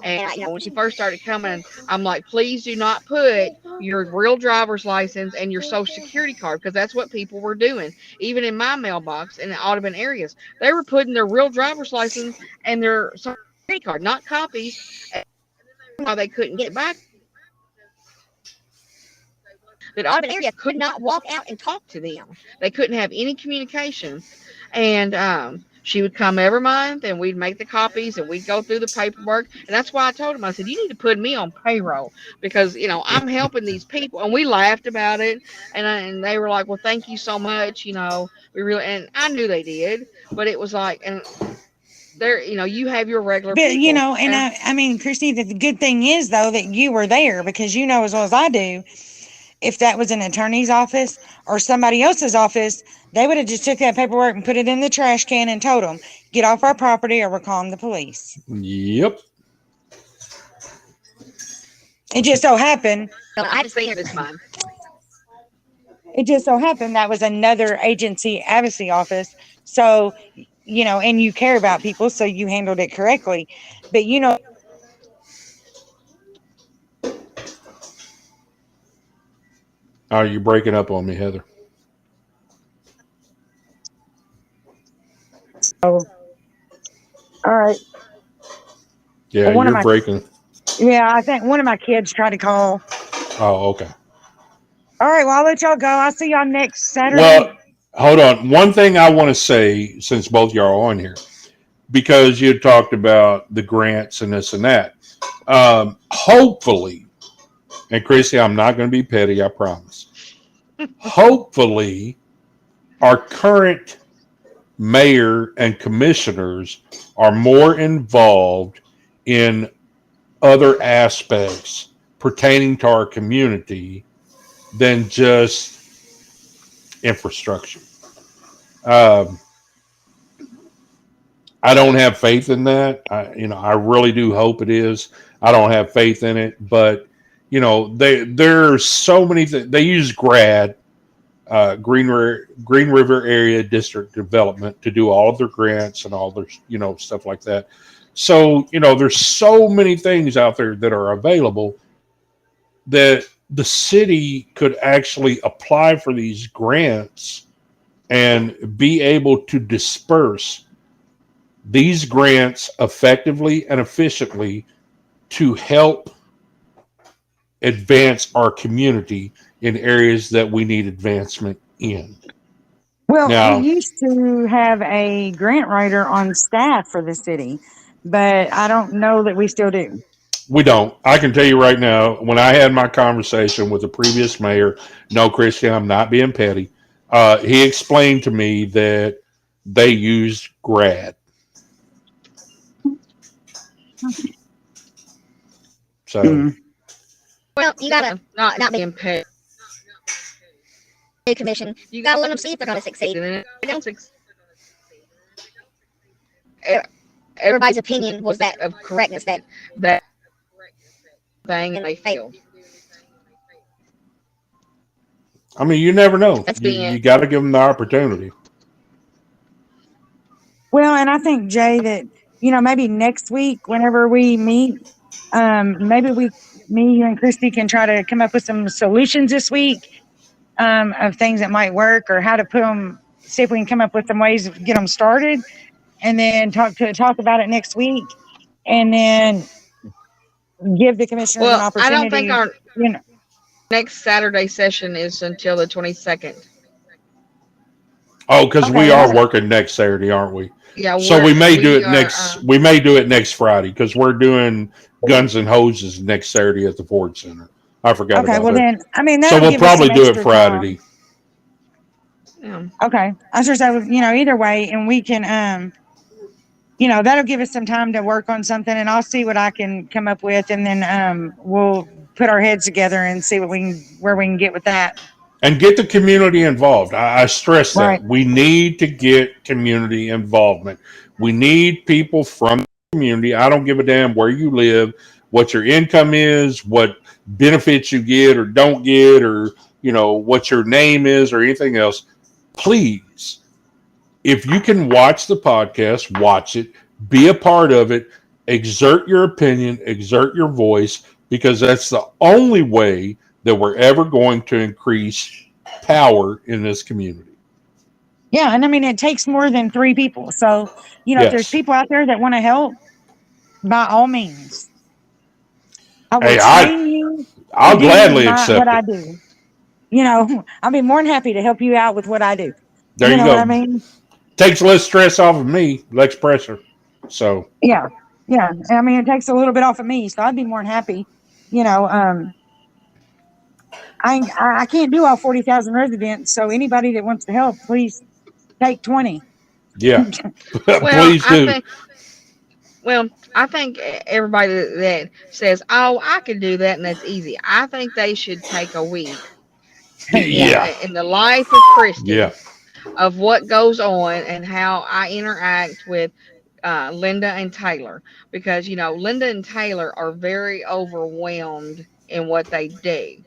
And when she first started coming, I'm like, please do not put your real driver's license and your social security card, because that's what people were doing. Even in my mailbox in the Audubon areas, they were putting their real driver's license and their social security card, not copies. And why they couldn't get back that Audubon area could not walk out and talk to them. They couldn't have any communication. And she would come every month and we'd make the copies and we'd go through the paperwork. And that's why I told him, I said, you need to put me on payroll because, I'm helping these people. And we laughed about it. And they were like, well, thank you so much. We really, and I knew they did, but it was like, and there, you have your regular But people. and I mean, Christy, the good thing is though that you were there, because you know as well as I do, if that was an attorney's office or somebody else's office, they would have just took that paperwork and put it in the trash can and told them, get off our property or we're calling the police. Yep. It just so happened. I haven't seen her this month. It just so happened that was another agency advocacy office. So, and you care about people, so you handled it correctly. But, Oh, you're breaking up on me, Heather. all right. Yeah, One of you're my, breaking. yeah, I think one of my kids tried to call. Oh, okay. All right. Well, I'll let y'all go. I'll see y'all next Saturday. Well, hold on. One thing I want to say, since both y'all are on here, because you talked about the grants and this and that. Hopefully, and Chrissy, I'm not going to be petty, I promise. Hopefully, our current mayor and commissioners are more involved in other aspects pertaining to our community than just infrastructure. Um, I don't have faith in that. I really do hope it is. I don't have faith in it, but there's so many things. They use GRAD, Green River Area District Development, to do all of their grants and all their stuff like that. So there's so many things out there that are available that the city could actually apply for these grants and be able to disperse these grants effectively and efficiently to help advance our community in areas that we need advancement in. Well, we Now, used to have a grant writer on staff for the city, but I don't know that we still do. we don't. I can tell you right now, when I had my conversation with the previous mayor, no, Christian, I'm not being petty. He explained to me that they used GRAD. So, Well, you gotta not be impaired. Commission, you gotta let them see if they're gonna succeed, and if they don't succeed, everybody's opinion was that of correctness, that thing, and they failed. I mean, you never know. That's You, being you got to give them the opportunity. Well, and I think, Jay, that, maybe next week, whenever we meet, maybe me, you and Christy can try to come up with some solutions this week, of things that might work, or how to put them, see if we can come up with some ways to get them started, and then talk about it next week, and then give the commissioners an I don't think opportunity. our Next Saturday session is until the 22nd. Oh, because Okay, we well are that working next Saturday, aren't we? Yeah, So we may do we it are. next. We may do it next Friday because we're doing Guns and Hoses next Saturday at the Ford Center. I forgot okay, about well that. then I mean So that'll we'll give us some probably do it extra time. Friday. Yeah. Okay. I was just say either way and we can that'll give us some time to work on something and I'll see what I can come up with and then we'll put our heads together and see what we can where we can get with that. And get the community involved. I stress Right. that we need to get community involvement. We need people from the community. I don't give a damn where you live, what your income is, what benefits you get or don't get, or what your name is or anything else. Please, if you can watch the podcast, watch it, be a part of it, exert your opinion, exert your voice, because that's the only way that we're ever going to increase power in this community. Yeah, and I mean it takes more than 3 people. So, if there's Yes. people out there that want to help, by all means, I will Hey, train you to I'll do gladly my what accept I it. do. I'll be more than happy to help you out with what I do. There You you know what I go. mean? Takes less stress off of me, less pressure. So Yeah. Yeah. And I mean it takes a little bit off of me, so I'd be more than happy. You know, um I can't do all 40,000 residents, so anybody that wants to help, please take 20. yeah, Well, please do. I think everybody that says, "Oh, I can do that," and that's easy. I think they should take a week Yeah. in the life of Yeah. Christy, of what goes on and how I interact with Linda and Taylor, because Linda and Taylor are very overwhelmed in what they do,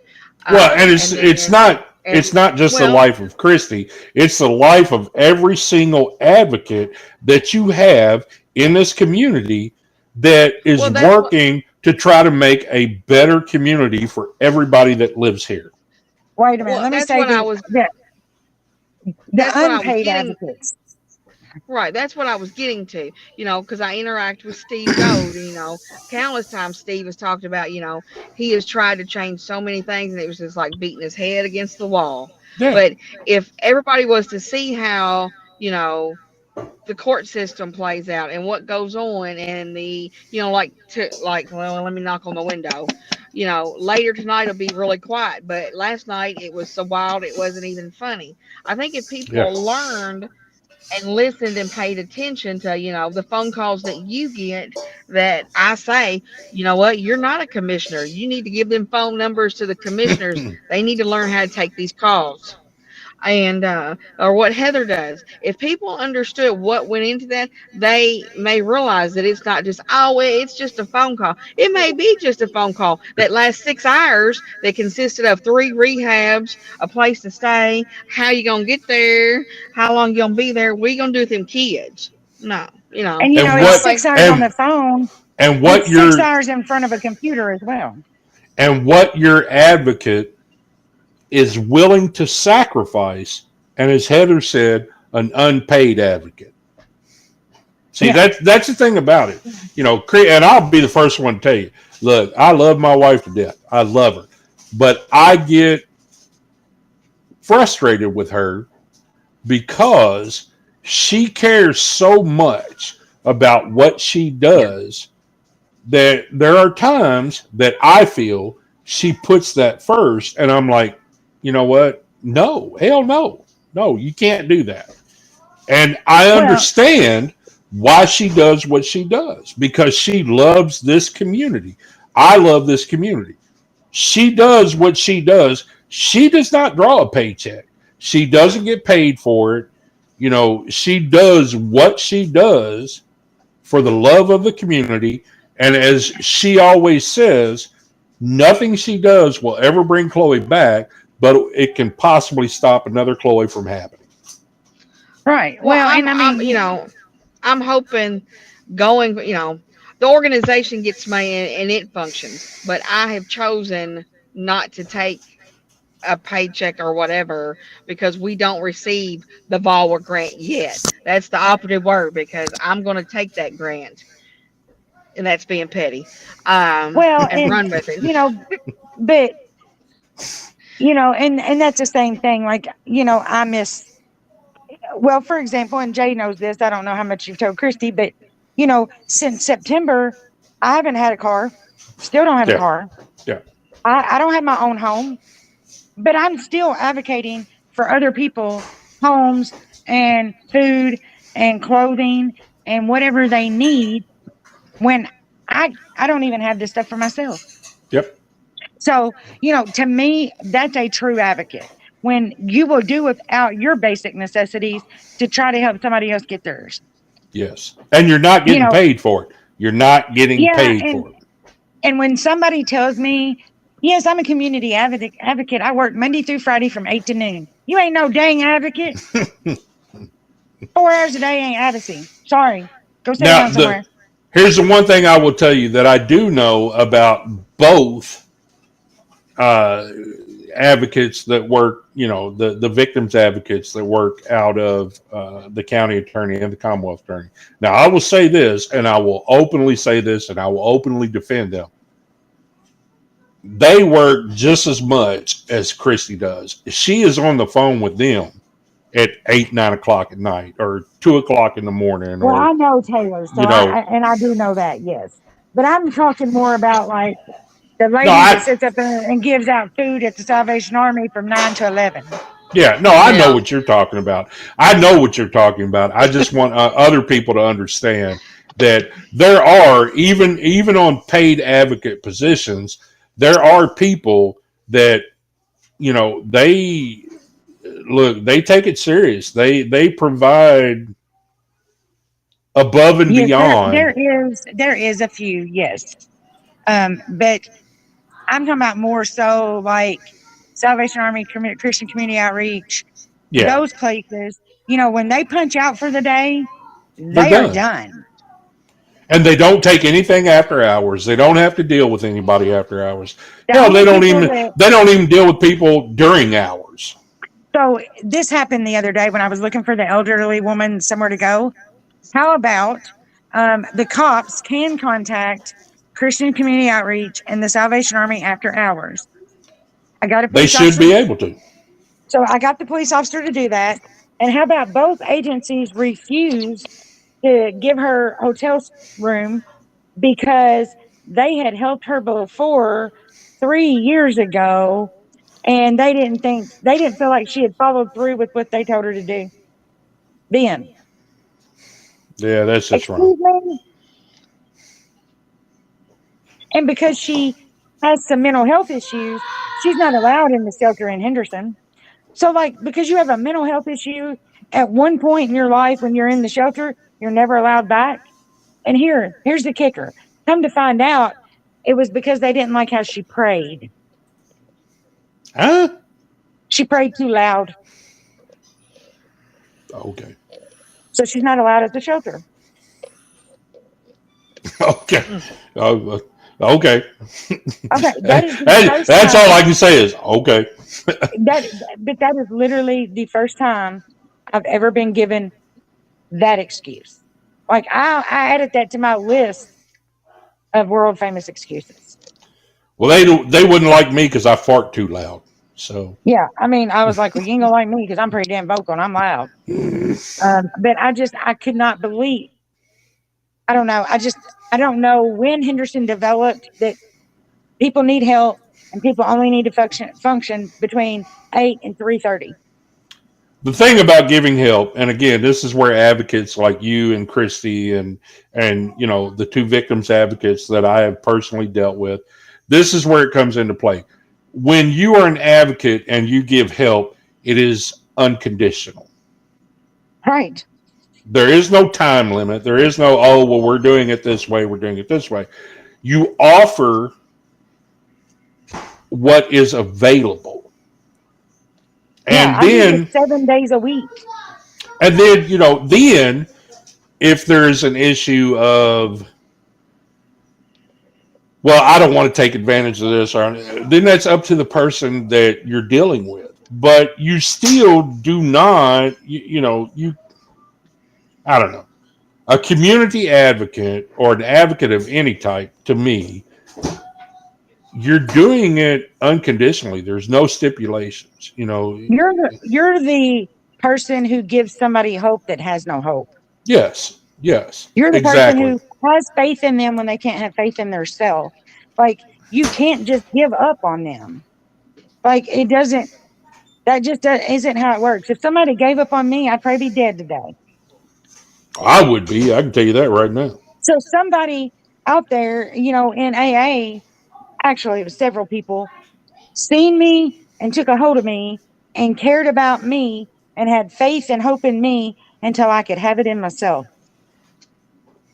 Well, and it's and it's then not it's and not just the well, life of Christy. It's the life of every single advocate that you have in this community that is well, that's what working to try to make a better community for everybody that lives here. Wait a minute. well, Let me say the that's what I was unpaid getting. advocates. Right, that's what I was getting to, because I interact with Steve Gold, and, countless times Steve has talked about, he has tried to change so many things, and it was just like beating his head against the wall. Yeah. But if everybody was to see how, the court system plays out and what goes on, and well, let me knock on the window. Later tonight will be really quiet, but last night it was so wild it wasn't even funny. I think if Yeah. people learned and listened and paid attention to, the phone calls that you get, that I say, you know what, you're not a commissioner. You need to give them phone numbers to the commissioners. They need to learn how to take these calls. And or what Heather does. If people understood what went into that, they may realize that it's not just, oh, it's just a phone call. It may be just a phone call that lasts 6 hours, that consisted of 3 rehabs, a place to stay, how you gonna get there, how long you gonna be there, what you gonna do with them kids. No, And and I it's what think 6 hours on and the phone. and what It's six your hours in front of a computer as well. advocate is willing to sacrifice, and as Heather said, an unpaid advocate. See, Yeah. that's the thing about it, And I'll be the first one to tell you. Look, I love my wife to death. I love her, but I get frustrated with her because she cares so much about what she Yeah. does that there are times that I feel she puts that first, and I'm like, you know what? No, hell no, no, you can't do that. And I Well, understand why she does what she does because she loves this community. I love this community. She does what she does. She does not draw a paycheck. She doesn't get paid for it. She does what she does for the love of the community. And as she always says, nothing she does will ever bring Chloe back, but it can possibly stop another Chloe from happening. right. well, Well, and I mean, I'm hoping going, the organization gets money and it functions, but I have chosen not to take a paycheck or whatever, because we don't receive the VAWA grant yet. That's the operative word, because I'm going to take that grant, and that's being petty, well, and and run with it. you know, but And that's the same thing. Like, I miss, well, for example, and Jay knows this. I don't know how much you've told Christy, but, since September, I haven't had a car, still don't have a Yeah, car. yeah, I don't have my own home, but I'm still advocating for other people homes and food and clothing and whatever they need when I don't even have this stuff for myself. yep, So, to me, that's a true advocate when you will do without your basic necessities to try to help somebody else get theirs. yes. And you're not You getting know, paid for it. You're not getting yeah, paid and for it. and when somebody tells me, "Yes, I'm a community advocate. I work Monday through Friday from 8 to noon." You ain't no dang advocate. 4 hours a day ain't advocacy. Sorry. Go sit Now, down somewhere. here's the one thing I will tell you that I do know about both uh, advocates that work, the victims advocates that work out of the county attorney and the Commonwealth attorney. Now, I will say this, and I will openly say this, and I will openly defend them. They work just as much as Christy does. She is on the phone with them at 8, 9 o'clock at night, or 2 o'clock in the morning, Well, or I know Taylor, so you know. and I do know that, yes. But I'm talking more about like the No, lady that sits up there and gives out food at the Salvation Army from 9 to 11. yeah, no, I know Yeah. what you're talking about. I know what you're talking about. I just want other people to understand that there are even on paid advocate positions, there are people that they look, they take it serious. They provide above and Yes, beyond. there is a few, yes. But I'm talking about more so like Salvation Army, Christian Community Outreach, Yeah, those places, when they punch out for the day, they're they are done. done. And they don't take anything after hours. They don't have to deal with anybody after hours. The Hell, only people that, they don't even deal with people during hours. so this happened the other day when I was looking for the elderly woman somewhere to go. How about the cops can contact Christian Community Outreach and the Salvation Army after hours? I got a They police should officer. be able to. So I got the police officer to do that. And how about both agencies refused to give her hotel room because they had helped her before 3 years ago, and they didn't feel like she had followed through with what they told her to do. Then, Yeah, that's just wrong. excuse me, and because she has some mental health issues, she's not allowed in the shelter in Henderson. So, like, because you have a mental health issue at one point in your life when you're in the shelter, you're never allowed back. And here's the kicker. Come to find out, it was because they didn't like how she prayed. Huh? She prayed too loud. Okay. So she's not allowed at the shelter. Okay. Mm. Oh, okay. Okay, that is the first That's all I time can say is okay. that, but that is literally the first time I've ever been given that excuse. Like I added that to my list of world famous excuses. Well, they wouldn't like me because I fart too loud. So Yeah, I mean, I was like, well, you ain't gonna like me because I'm pretty damn vocal and I'm loud. But I could not believe. I don't know. I don't know when Henderson developed that people need help and people only need to function between 8 and 3:30. the thing about giving help, and again, this is where advocates like you and Christy and the two victims advocates that I have personally dealt with, this is where it comes into play. When you are an advocate and you give help, it is unconditional. Right. There is no time limit. There is no, oh, well, we're doing it this way, we're doing it this way. You offer what is available. Yeah, And I do this then, 7 days a week. then if there's an issue of, well, I don't want to take advantage of this, or then that's up to the person that you're dealing with. But you still do not, I don't know. A community advocate or an advocate of any type, to me, you're doing it unconditionally. There's no stipulations. You're the person who gives somebody hope that has no hope. Yes, yes, You're the person exactly. who has faith in them when they can't have faith in themselves. Like, you can't just give up on them. Like, it doesn't, that just isn't how it works. If somebody gave up on me, I'd probably be dead today. I would be. I can tell you that right now. So somebody out there, in AA, actually it was several people, seen me and took a hold of me and cared about me and had faith and hope in me until I could have it in myself.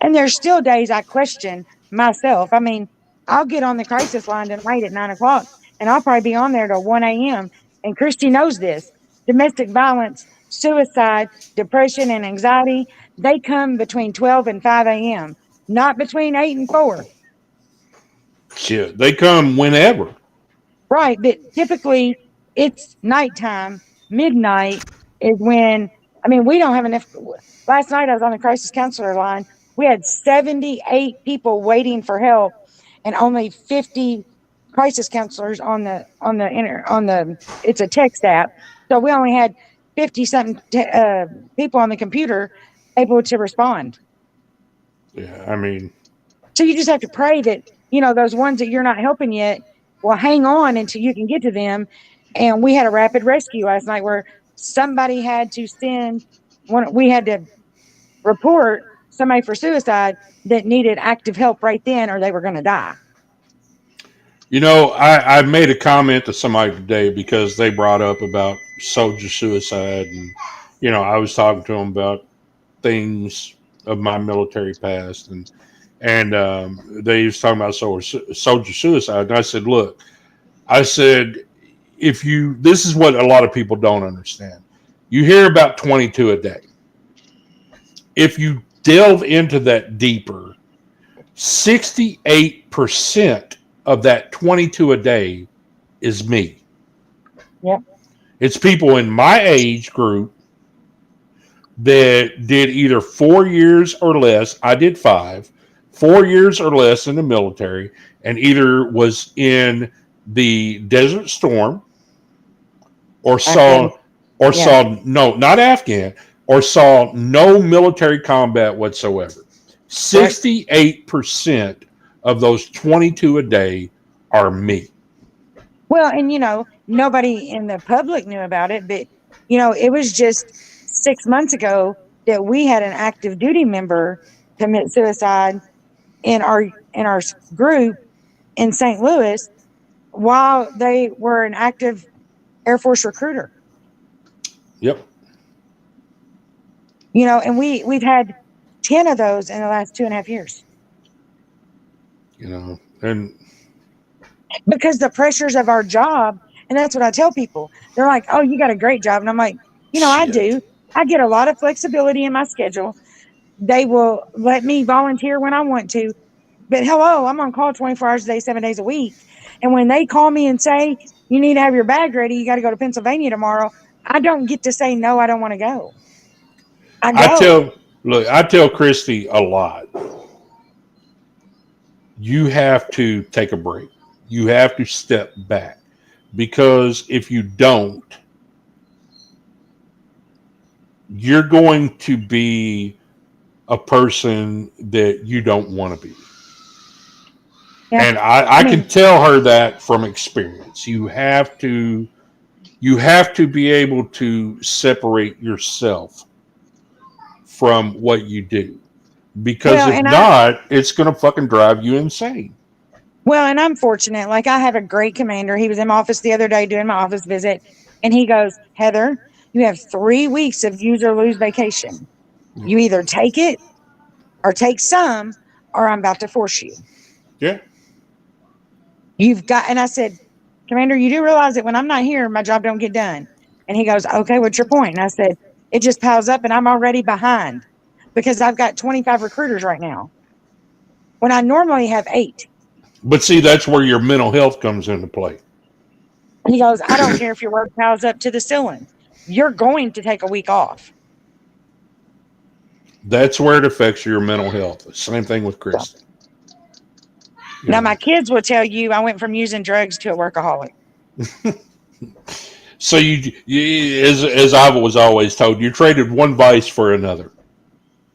And there's still days I question myself. I mean, I'll get on the crisis line tonight at 9 o'clock, and I'll probably be on there till 1 a.m. And Christy knows this. Domestic violence, suicide, depression, and anxiety, they come between 12 and 5 a.m., not between 8 and 4. Shit, they come whenever. Right, but typically it's nighttime. Midnight is when, I mean, we don't have enough. Last night I was on the crisis counselor line. We had 78 people waiting for help and only 50 crisis counselors on the it's a text app. So we only had 50 something people on the computer able to respond. Yeah, I mean, So you just have to pray that, those ones that you're not helping yet will hang on until you can get to them. And we had a rapid rescue last night where somebody had to we had to report somebody for suicide that needed active help right then or they were going to die. I made a comment to somebody today because they brought up about soldier suicide, and I was talking to them about things of my military past, and they was talking about soldier suicide, and I said, look, I said, if you, this is what a lot of people don't understand. You hear about 22 a day. If you delve into that deeper, 68% of that 22 a day is me. Yep. It's people in my age group that did either 4 years or less. I did 5, 4 years or less in the military, and either was in the Desert Storm or Afghan. saw or Yeah. saw no, not Afghan, or saw no military combat whatsoever. Right. 68% of those 22 a day are me. Well, and nobody in the public knew about it, but it was just 6 months ago that we had an active duty member commit suicide in our group in St. Louis while they were an active Air Force recruiter. Yep. And we've had 10 of those in the last 2.5 years And because the pressures of our job. And that's what I tell people. They're like, "Oh, you got a great job." And I'm like, I shit. do. I get a lot of flexibility in my schedule. They will let me volunteer when I want to. But hello, I'm on call 24 hours a day, 7 days a week. And when they call me and say, "You need to have your bag ready, you got to go to Pennsylvania tomorrow," I don't get to say, "No, I don't want to go." I I go. tell look, I tell Christy a lot. You have to take a break. You have to step back because if you don't, you're going to be a person that you don't want to be. Yeah. And I I can mean, tell her that from experience. You have to be able to separate yourself from what you do. Because well, if and I, not, it's gonna fucking drive you insane. well, and I'm fortunate. Like, I have a great commander. He was in my office the other day doing my office visit, and he goes, "Heather, you have 3 weeks of use or lose vacation. You either take it or take some, or I'm about to force you. Yeah. You've got," and I said, "Commander, you do realize that when I'm not here, my job don't get done." And he goes, "Okay, what's your point?" And I said, "It just piles up and I'm already behind because I've got 25 recruiters right now when I normally have 8." But see, that's where your mental health comes into play. And he goes, "I don't care if your work piles up to the ceiling. You're going to take a week off." That's where it affects your mental health. Same thing with So, Kristen. You Now, know. my kids will tell you I went from using drugs to a workaholic. So as I was always told, you traded one vice for another.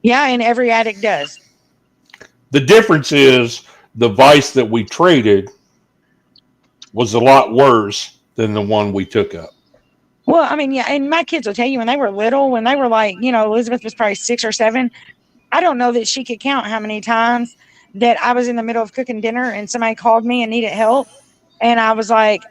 Yeah, and every addict does. The difference is the vice that we traded was a lot worse than the one we took up. Well, I mean, yeah, and my kids will tell you when they were little, when they were like, Elizabeth was probably 6 or 7. I don't know that she could count how many times that I was in the middle of cooking dinner and somebody called me and needed help. And I was like,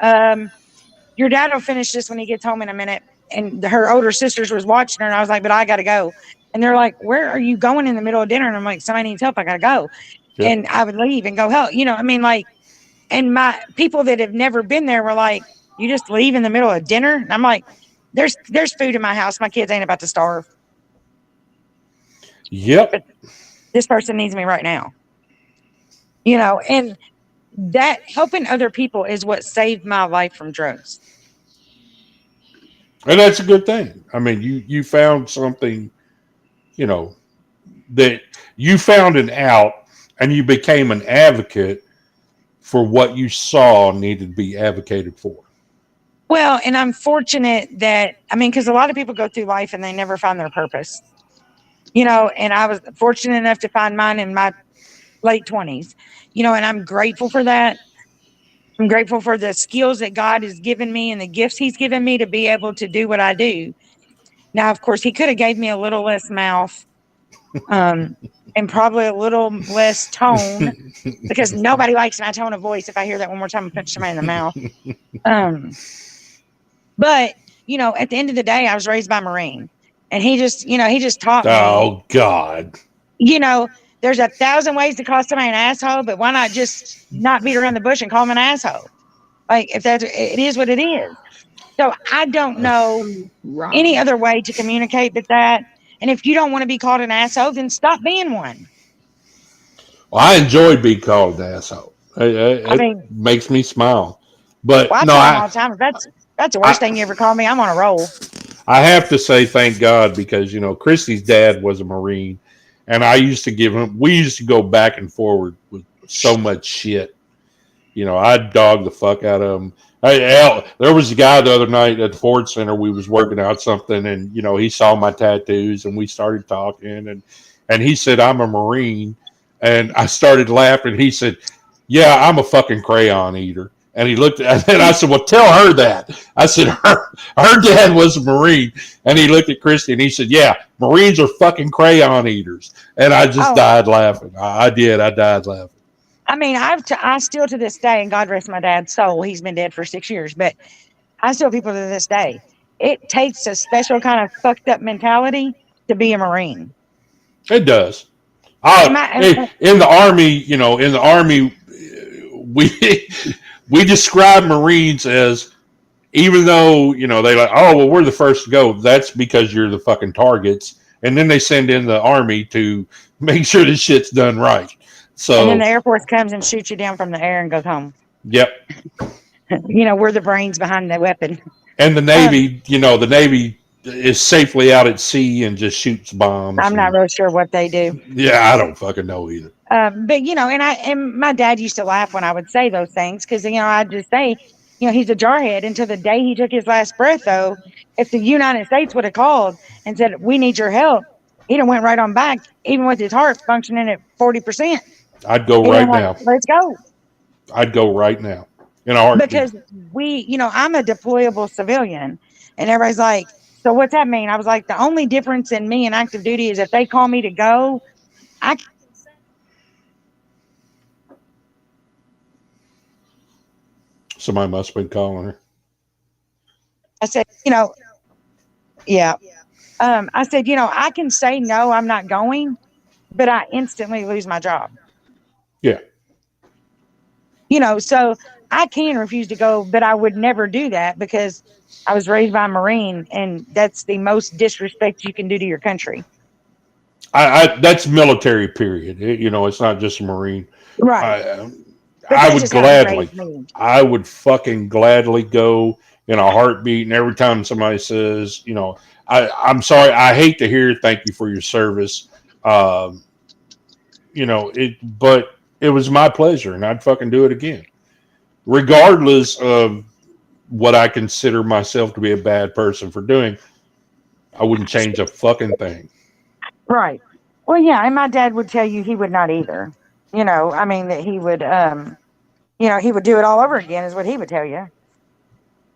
your dad will finish this when he gets home in a minute. And her older sisters was watching her, and I was like, but I got to go. And they're like, where are you going in the middle of dinner? And I'm like, somebody needs help. I got to go. Yeah. And I would leave and go help. I mean, like, and my people that have never been there were like, you just leave in the middle of dinner? And I'm like, there's food in my house. My kids ain't about to starve. Yep. But this person needs me right now. And that helping other people is what saved my life from drugs. And that's a good thing. I mean, you found something, you know, that you found an out and you became an advocate for what you saw needed to be advocated for. Well, and I'm fortunate that, I mean, because a lot of people go through life and they never find their purpose, and I was fortunate enough to find mine in my late 20s, and I'm grateful for that. I'm grateful for the skills that God has given me and the gifts He's given me to be able to do what I do. Now, of course, He could have gave me a little less mouth, um, and probably a little less tone because nobody likes my tone of voice. If I hear that one more time, I'll punch somebody in the mouth. Um, but at the end of the day, I was raised by a Marine, and he just taught me, Oh God. you know, there's 1,000 ways to call somebody an asshole, but why not just not beat around the bush and call them an asshole? Like, if it is what it is. So I don't know any Right. other way to communicate but that. And if you don't want to be called an asshole, then stop being one. Well, I enjoy being called an asshole. I It mean, makes me smile. But well, I no, tell them all the time, if that's the worst thing you I ever call me, I'm on a roll. I have to say thank God because Christy's dad was a Marine, and I used to give him. We used to go back and forward with so much shit. I'd dog the fuck out of him. There was a guy the other night at the Ford Center. We was working out something, and he saw my tattoos, and we started talking, and he said I'm a Marine, and I started laughing. He said, "Yeah, I'm a fucking crayon eater." And he looked at, and I said, "Well, tell her that." I said, "Her dad was a Marine," and he looked at Christy, and he said, "Yeah, Marines are fucking crayon eaters." And I just Oh, died laughing. I did. I died laughing. I mean, I still to this day, and God rest my dad's soul, he's been dead for 6 years, but I still people to this day. It takes a special kind of fucked up mentality to be a Marine. It does. Am I? In the army, we we describe Marines as, even though they like, oh well, we're the first to go. That's because you're the fucking targets, and then they send in the army to make sure this shit's done right. And then the So, Air Force comes and shoots you down from the air and goes home. yep. We're the brains behind the weapon. And the Um, Navy, the Navy is safely out at sea and just shoots bombs. I'm not And really sure what they do. yeah, I don't fucking know either. But and my dad used to laugh when I would say those things because I'd just say, he's a jarhead until the day he took his last breath. Though, if the United States would have called and said, "We need your help," he'd have went right on back, even with his heart functioning at 40%. I'd go He'd been right like, now. "Let's go," I'd go right now in a heartbeat. because I'm a deployable civilian, and everybody's like, "So what's that mean?" I was like, "The only difference in me and active duty is if they call me to go, I." Somebody must have been calling her. I said, yeah. I said, I can say no, I'm not going, but I instantly lose my job. Yeah. So I can refuse to go, but I would never do that because I was raised by a Marine, and that's the most disrespect you can do to your country. That's military period. It's not just a Marine. Right. I, But I that's would just how he gladly, raised me. I would fucking gladly go in a heartbeat. And every time somebody says, I'm sorry, I hate to hear thank you for your service. Um, but it was my pleasure, and I'd fucking do it again, regardless of what I consider myself to be a bad person for doing. I wouldn't change a fucking thing. Right. Well, yeah, and my dad would tell you he would not either. I mean that he would, he would do it all over again, is what he would tell you.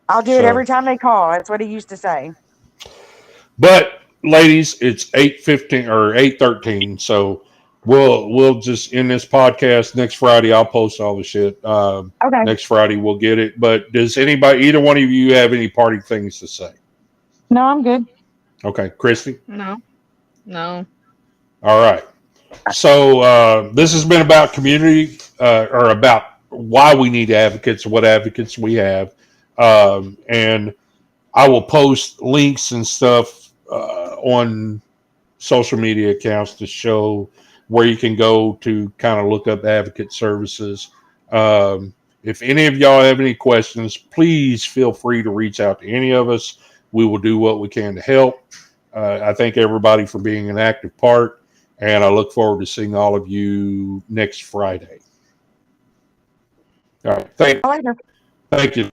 I'll do it So, every time they call. That's what he used to say. but ladies, it's 8:15 or 8:13, so we'll just end this podcast next Friday. I'll post all the shit. Okay. Next Friday we'll get it. But does anybody, either one of you, have any parting things to say? No, I'm good. Okay, Christy. No. No. All right. So this has been about community, or about why we need advocates, what advocates we have, and I will post links and stuff on social media accounts to show where you can go to kind of look up advocate services. If any of y'all have any questions, please feel free to reach out to any of us. We will do what we can to help. I thank everybody for being an active part, and I look forward to seeing all of you next Friday. All right. Thank Later. you.